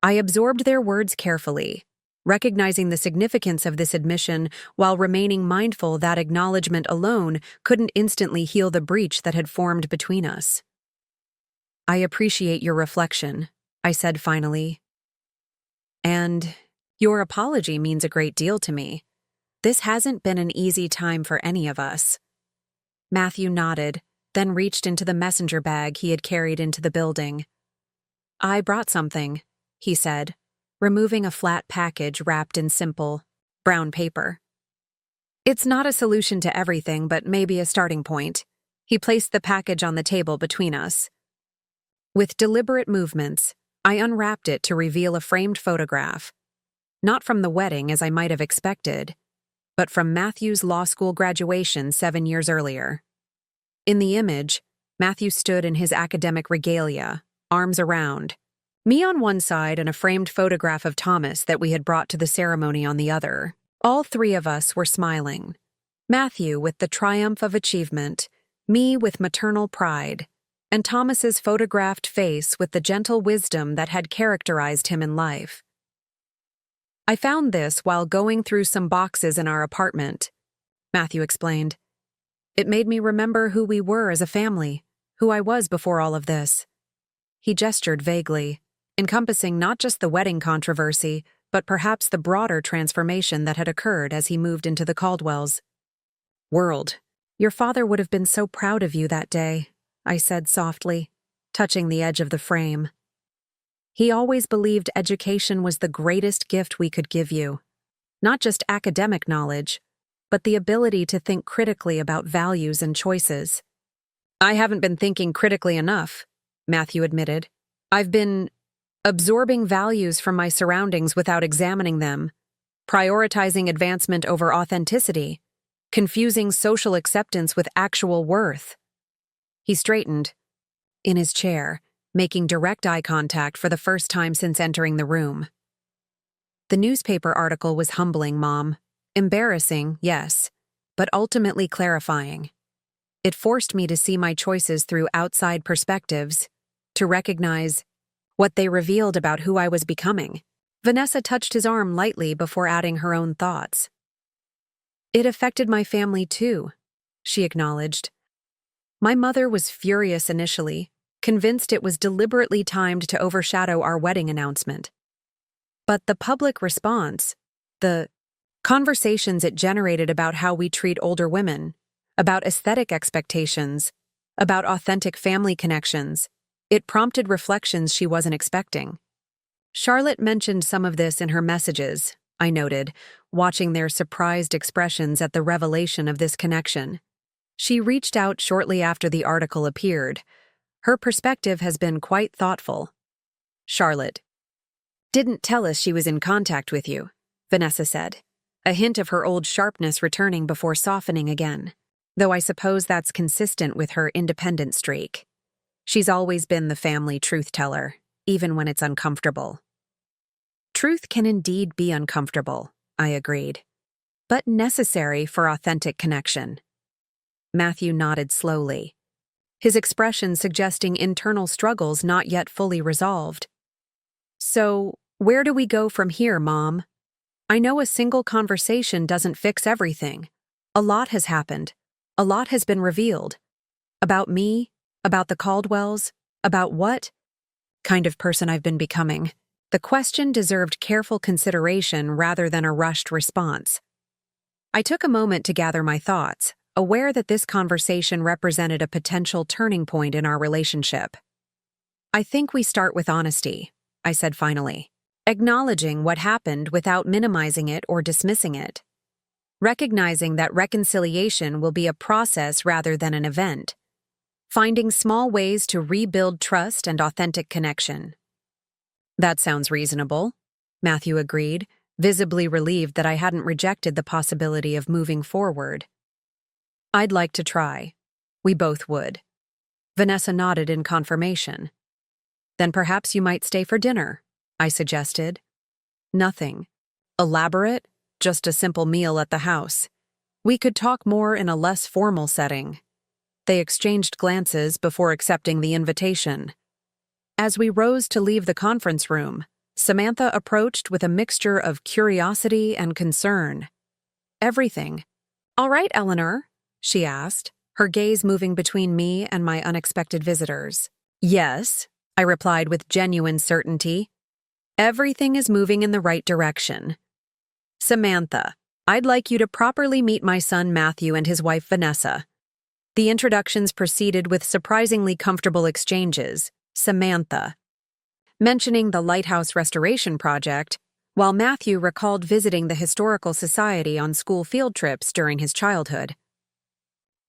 I absorbed their words carefully, recognizing the significance of this admission while remaining mindful that acknowledgement alone couldn't instantly heal the breach that had formed between us. I appreciate your reflection, I said finally. And your apology means a great deal to me. This hasn't been an easy time for any of us. Matthew nodded, then reached into the messenger bag he had carried into the building. I brought something, he said, removing a flat package wrapped in simple, brown paper. It's not a solution to everything, but maybe a starting point. He placed the package on the table between us. With deliberate movements, I unwrapped it to reveal a framed photograph. Not from the wedding as I might have expected, but from Matthew's law school graduation 7 years earlier. In the image, Matthew stood in his academic regalia, arms around, me on one side and a framed photograph of Thomas that we had brought to the ceremony on the other. All three of us were smiling. Matthew with the triumph of achievement, me with maternal pride, and Thomas's photographed face with the gentle wisdom that had characterized him in life. I found this while going through some boxes in our apartment, Matthew explained. It made me remember who we were as a family, who I was before all of this. He gestured vaguely, encompassing not just the wedding controversy, but perhaps the broader transformation that had occurred as he moved into the Caldwells' world. Your father would have been so proud of you that day, I said softly, touching the edge of the frame. He always believed education was the greatest gift we could give you. Not just academic knowledge, but the ability to think critically about values and choices. I haven't been thinking critically enough, Matthew admitted. I've been absorbing values from my surroundings without examining them, prioritizing advancement over authenticity, confusing social acceptance with actual worth. He straightened, in his chair, making direct eye contact for the first time since entering the room. The newspaper article was humbling, Mom. Embarrassing, yes, but ultimately clarifying. It forced me to see my choices through outside perspectives, to recognize what they revealed about who I was becoming. Vanessa touched his arm lightly before adding her own thoughts. It affected my family too, she acknowledged. My mother was furious initially, convinced it was deliberately timed to overshadow our wedding announcement. But the public response, the conversations it generated about how we treat older women, about aesthetic expectations, about authentic family connections, it prompted reflections she wasn't expecting. Charlotte mentioned some of this in her messages, I noted, watching their surprised expressions at the revelation of this connection. She reached out shortly after the article appeared. Her perspective has been quite thoughtful. Charlotte didn't tell us she was in contact with you, Vanessa said, a hint of her old sharpness returning before softening again, though I suppose that's consistent with her independent streak. She's always been the family truth-teller, even when it's uncomfortable. Truth can indeed be uncomfortable, I agreed, but necessary for authentic connection. Matthew nodded slowly, his expression suggesting internal struggles not yet fully resolved. So, where do we go from here, Mom? I know a single conversation doesn't fix everything. A lot has happened. A lot has been revealed. About me, about the Caldwells, about what kind of person I've been becoming. The question deserved careful consideration rather than a rushed response. I took a moment to gather my thoughts, aware that this conversation represented a potential turning point in our relationship. I think we start with honesty, I said finally, acknowledging what happened without minimizing it or dismissing it. Recognizing that reconciliation will be a process rather than an event. Finding small ways to rebuild trust and authentic connection. That sounds reasonable, Matthew agreed, visibly relieved that I hadn't rejected the possibility of moving forward. I'd like to try. We both would. Vanessa nodded in confirmation. Then perhaps you might stay for dinner, I suggested. Nothing elaborate, just a simple meal at the house. We could talk more in a less formal setting. They exchanged glances before accepting the invitation. As we rose to leave the conference room, Samantha approached with a mixture of curiosity and concern. Everything. All right, Eleanor, she asked, her gaze moving between me and my unexpected visitors. Yes, I replied with genuine certainty. Everything is moving in the right direction. Samantha, I'd like you to properly meet my son Matthew and his wife Vanessa. The introductions proceeded with surprisingly comfortable exchanges. Samantha, mentioning the lighthouse restoration project, while Matthew recalled visiting the Historical Society on school field trips during his childhood.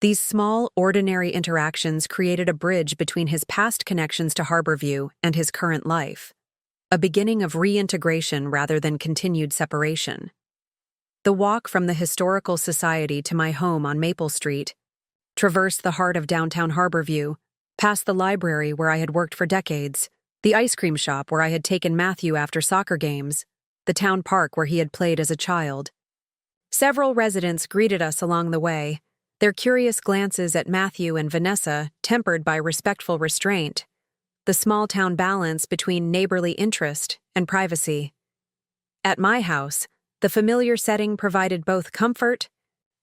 These small, ordinary interactions created a bridge between his past connections to Harborview and his current life, a beginning of reintegration rather than continued separation. The walk from the Historical Society to my home on Maple Street traversed the heart of downtown Harborview, past the library where I had worked for decades, the ice cream shop where I had taken Matthew after soccer games, the town park where he had played as a child. Several residents greeted us along the way, their curious glances at Matthew and Vanessa tempered by respectful restraint, the small-town balance between neighborly interest and privacy. At my house, the familiar setting provided both comfort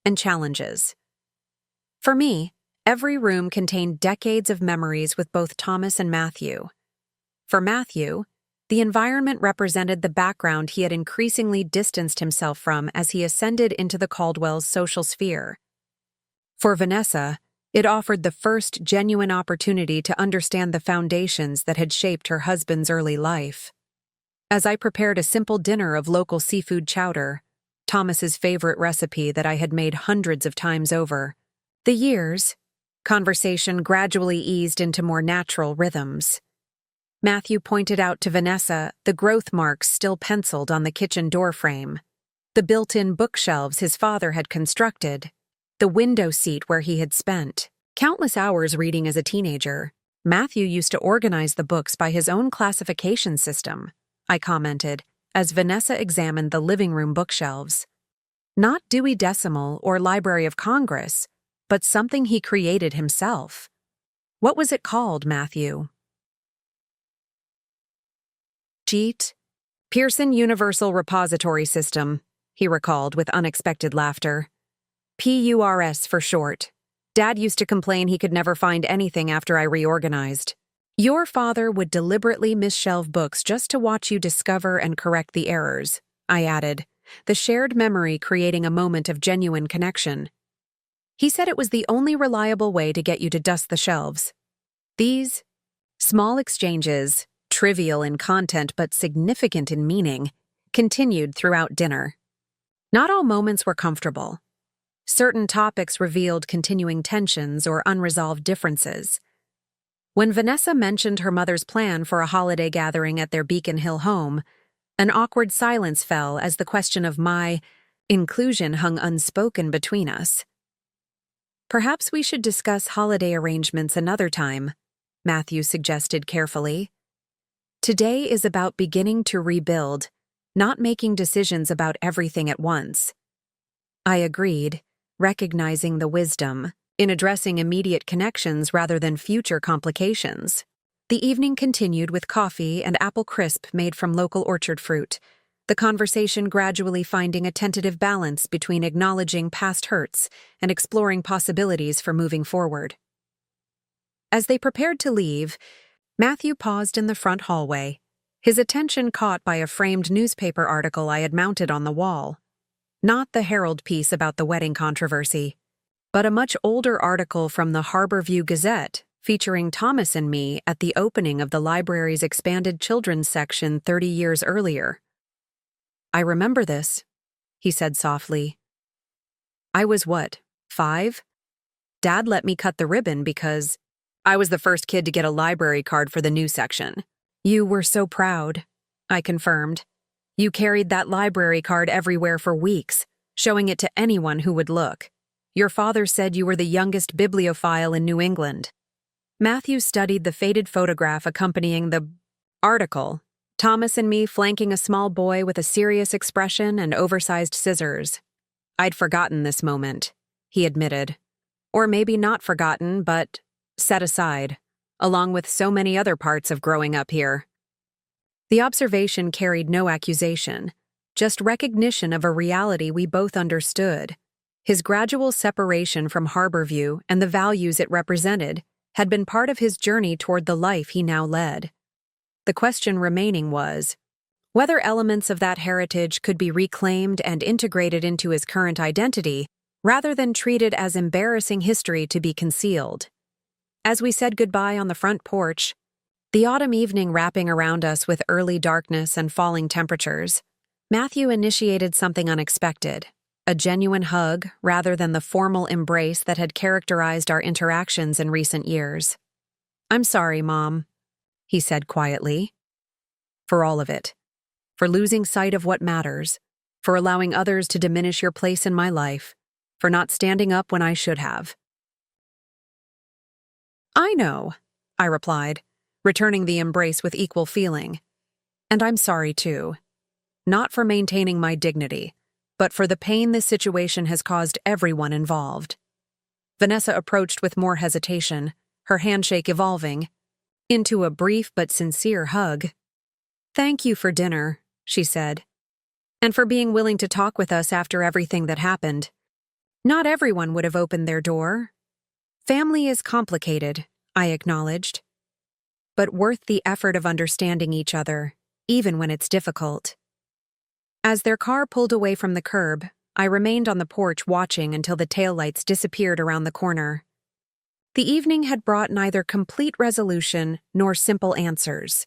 and challenges. For me, every room contained decades of memories with both Thomas and Matthew. For Matthew, the environment represented the background he had increasingly distanced himself from as he ascended into the Caldwell's social sphere. For Vanessa, it offered the first genuine opportunity to understand the foundations that had shaped her husband's early life. As I prepared a simple dinner of local seafood chowder, Thomas's favorite recipe that I had made hundreds of times over, conversation gradually eased into more natural rhythms. Matthew pointed out to Vanessa the growth marks still penciled on the kitchen doorframe, the built-in bookshelves his father had constructed, the window seat where he had spent countless hours reading as a teenager. Matthew used to organize the books by his own classification system, I commented, as Vanessa examined the living room bookshelves. Not Dewey Decimal or Library of Congress, but something he created himself. What was it called, Matthew? JEET, Pearson Universal Repository System, he recalled with unexpected laughter. PURS for short. Dad used to complain he could never find anything after I reorganized. Your father would deliberately misshelve books just to watch you discover and correct the errors, I added, the shared memory creating a moment of genuine connection. He said it was the only reliable way to get you to dust the shelves. These small exchanges, trivial in content but significant in meaning, continued throughout dinner. Not all moments were comfortable. Certain topics revealed continuing tensions or unresolved differences. When Vanessa mentioned her mother's plan for a holiday gathering at their Beacon Hill home, an awkward silence fell as the question of my inclusion hung unspoken between us. "Perhaps we should discuss holiday arrangements another time," Matthew suggested carefully. "Today is about beginning to rebuild, not making decisions about everything at once." I agreed, recognizing the wisdom in addressing immediate connections rather than future complications. The evening continued with coffee and apple crisp made from local orchard fruit, the conversation gradually finding a tentative balance between acknowledging past hurts and exploring possibilities for moving forward. As they prepared to leave, Matthew paused in the front hallway, his attention caught by a framed newspaper article I had mounted on the wall. Not the Herald piece about the wedding controversy, but a much older article from the Harborview Gazette featuring Thomas and me at the opening of the library's expanded children's section 30 years earlier. "I remember this," he said softly. "I was 5? Dad let me cut the ribbon because I was the first kid to get a library card for the new section." "You were so proud," I confirmed. "You carried that library card everywhere for weeks, showing it to anyone who would look. Your father said you were the youngest bibliophile in New England." Matthew studied the faded photograph accompanying the article, Thomas and me flanking a small boy with a serious expression and oversized scissors. "I'd forgotten this moment," he admitted. Or maybe not forgotten, but set aside, along with so many other parts of growing up here. The observation carried no accusation, just recognition of a reality we both understood. His gradual separation from Harborview and the values it represented had been part of his journey toward the life he now led. The question remaining was whether elements of that heritage could be reclaimed and integrated into his current identity, rather than treated as embarrassing history to be concealed. As we said goodbye on the front porch, the autumn evening wrapping around us with early darkness and falling temperatures, Matthew initiated something unexpected, a genuine hug rather than the formal embrace that had characterized our interactions in recent years. "I'm sorry, Mom," he said quietly. "For all of it. For losing sight of what matters. For allowing others to diminish your place in my life. For not standing up when I should have." "I know," I replied, returning the embrace with equal feeling. "And I'm sorry, too. Not for maintaining my dignity, but for the pain this situation has caused everyone involved." Vanessa approached with more hesitation, her handshake evolving into a brief but sincere hug. "Thank you for dinner," she said, "and for being willing to talk with us after everything that happened. Not everyone would have opened their door. Family is complicated," I acknowledged, "but worth the effort of understanding each other, even when it's difficult." As their car pulled away from the curb, I remained on the porch watching until the taillights disappeared around the corner. The evening had brought neither complete resolution nor simple answers.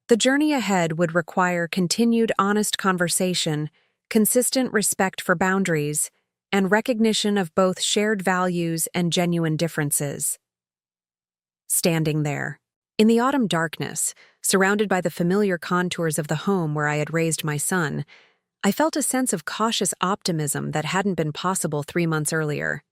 The journey ahead would require continued honest conversation, consistent respect for boundaries, and recognition of both shared values and genuine differences. Standing there, in the autumn darkness, surrounded by the familiar contours of the home where I had raised my son, I felt a sense of cautious optimism that hadn't been possible 3 months earlier.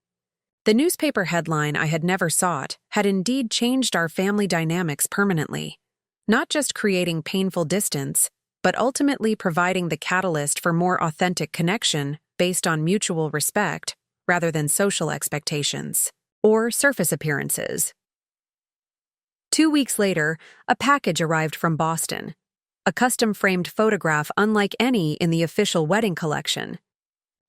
The newspaper headline I had never sought had indeed changed our family dynamics permanently, not just creating painful distance, but ultimately providing the catalyst for more authentic connection based on mutual respect rather than social expectations or surface appearances. 2 weeks later, a package arrived from Boston, a custom-framed photograph unlike any in the official wedding collection.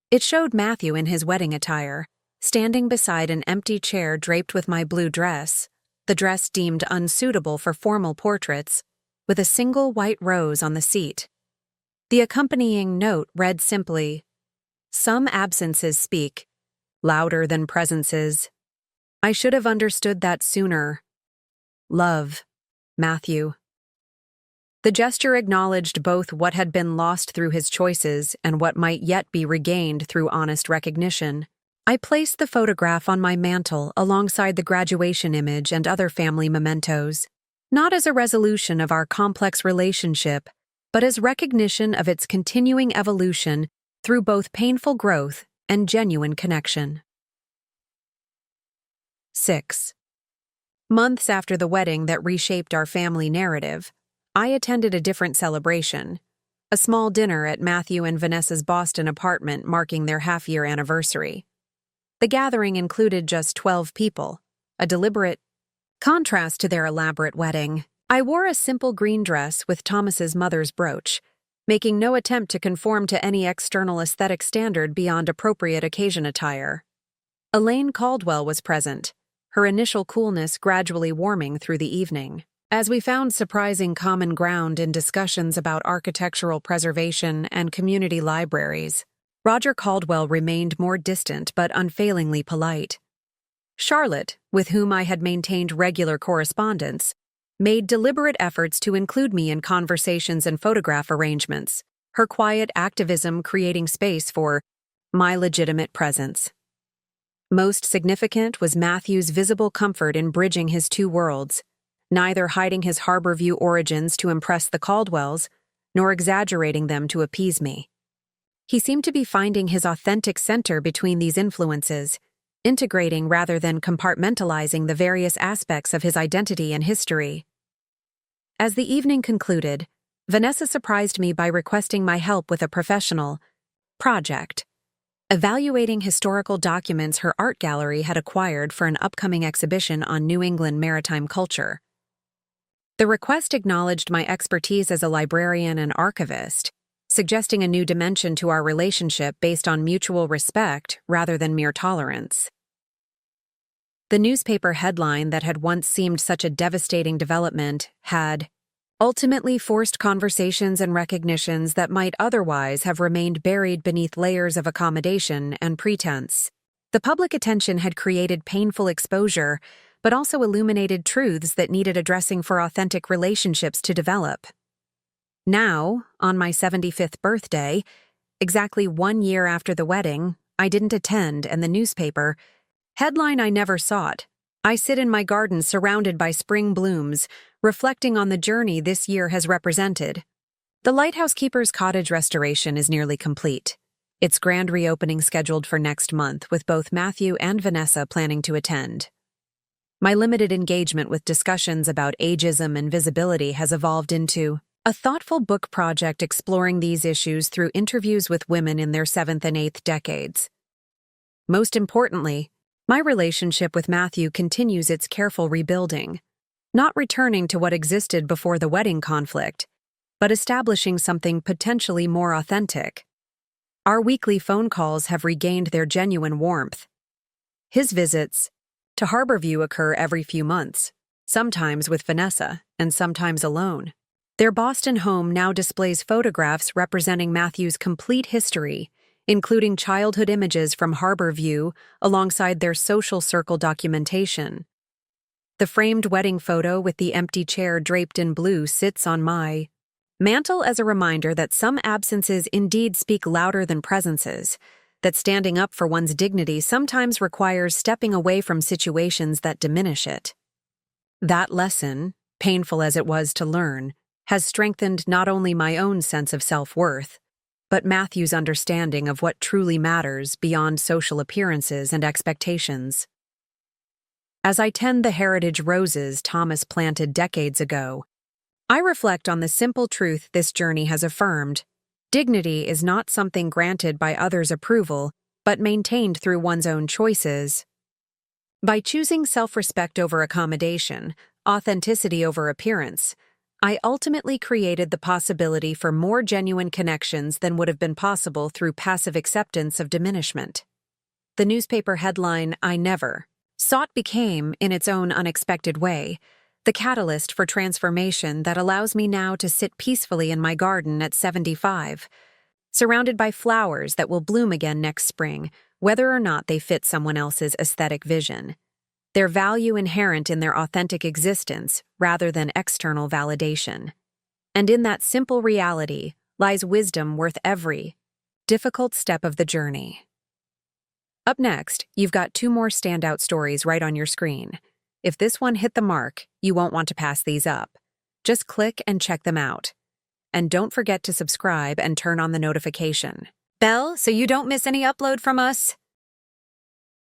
It showed Matthew in his wedding attire, standing beside an empty chair draped with my blue dress, the dress deemed unsuitable for formal portraits, with a single white rose on the seat. The accompanying note read simply, "Some absences speak, louder than presences. I should have understood that sooner. Love, Matthew." The gesture acknowledged both what had been lost through his choices and what might yet be regained through honest recognition. I placed the photograph on my mantle alongside the graduation image and other family mementos, not as a resolution of our complex relationship, but as recognition of its continuing evolution through both painful growth and genuine connection. 6. Months after the wedding that reshaped our family narrative, I attended a different celebration, a small dinner at Matthew and Vanessa's Boston apartment marking their half-year anniversary. The gathering included just 12 people, a deliberate contrast to their elaborate wedding. I wore a simple green dress with Thomas's mother's brooch, making no attempt to conform to any external aesthetic standard beyond appropriate occasion attire. Elaine Caldwell was present, her initial coolness gradually warming through the evening. As we found surprising common ground in discussions about architectural preservation and community libraries, Roger Caldwell remained more distant but unfailingly polite. Charlotte, with whom I had maintained regular correspondence, made deliberate efforts to include me in conversations and photograph arrangements, her quiet activism creating space for my legitimate presence. Most significant was Matthew's visible comfort in bridging his two worlds, neither hiding his Harborview origins to impress the Caldwells, nor exaggerating them to appease me. He seemed to be finding his authentic center between these influences, integrating rather than compartmentalizing the various aspects of his identity and history. As the evening concluded, Vanessa surprised me by requesting my help with a professional project, evaluating historical documents her art gallery had acquired for an upcoming exhibition on New England maritime culture. The request acknowledged my expertise as a librarian and archivist, suggesting a new dimension to our relationship based on mutual respect rather than mere tolerance. The newspaper headline that had once seemed such a devastating development had ultimately forced conversations and recognitions that might otherwise have remained buried beneath layers of accommodation and pretense. The public attention had created painful exposure, but also illuminated truths that needed addressing for authentic relationships to develop. Now, on my 75th birthday, exactly 1 year after the wedding, I didn't attend, and the newspaper headline I never sought. I sit in my garden surrounded by spring blooms, reflecting on the journey this year has represented. The Lighthouse Keeper's Cottage restoration is nearly complete, its grand reopening scheduled for next month, with both Matthew and Vanessa planning to attend. My limited engagement with discussions about ageism and visibility has evolved into a thoughtful book project exploring these issues through interviews with women in their 7th and 8th decades. Most importantly, my relationship with Matthew continues its careful rebuilding, not returning to what existed before the wedding conflict, but establishing something potentially more authentic. Our weekly phone calls have regained their genuine warmth. His visits to Harborview occur every few months, sometimes with Vanessa and sometimes alone. Their Boston home now displays photographs representing Matthew's complete history, including childhood images from Harborview alongside their social circle documentation. The framed wedding photo with the empty chair draped in blue sits on my mantle as a reminder that some absences indeed speak louder than presences, that standing up for one's dignity sometimes requires stepping away from situations that diminish it. That lesson, painful as it was to learn, has strengthened not only my own sense of self-worth, but Matthew's understanding of what truly matters beyond social appearances and expectations. As I tend the heritage roses Thomas planted decades ago, I reflect on the simple truth this journey has affirmed. Dignity is not something granted by others' approval, but maintained through one's own choices. By choosing self-respect over accommodation, authenticity over appearance, I ultimately created the possibility for more genuine connections than would have been possible through passive acceptance of diminishment. The newspaper headline, "I never sought," became, in its own unexpected way, the catalyst for transformation that allows me now to sit peacefully in my garden at 75, surrounded by flowers that will bloom again next spring, whether or not they fit someone else's aesthetic vision. Their value inherent in their authentic existence rather than external validation. And in that simple reality lies wisdom worth every difficult step of the journey. Up next, you've got two more standout stories right on your screen. If this one hit the mark, you won't want to pass these up. Just click and check them out. And don't forget to subscribe and turn on the notification bell so you don't miss any upload from us.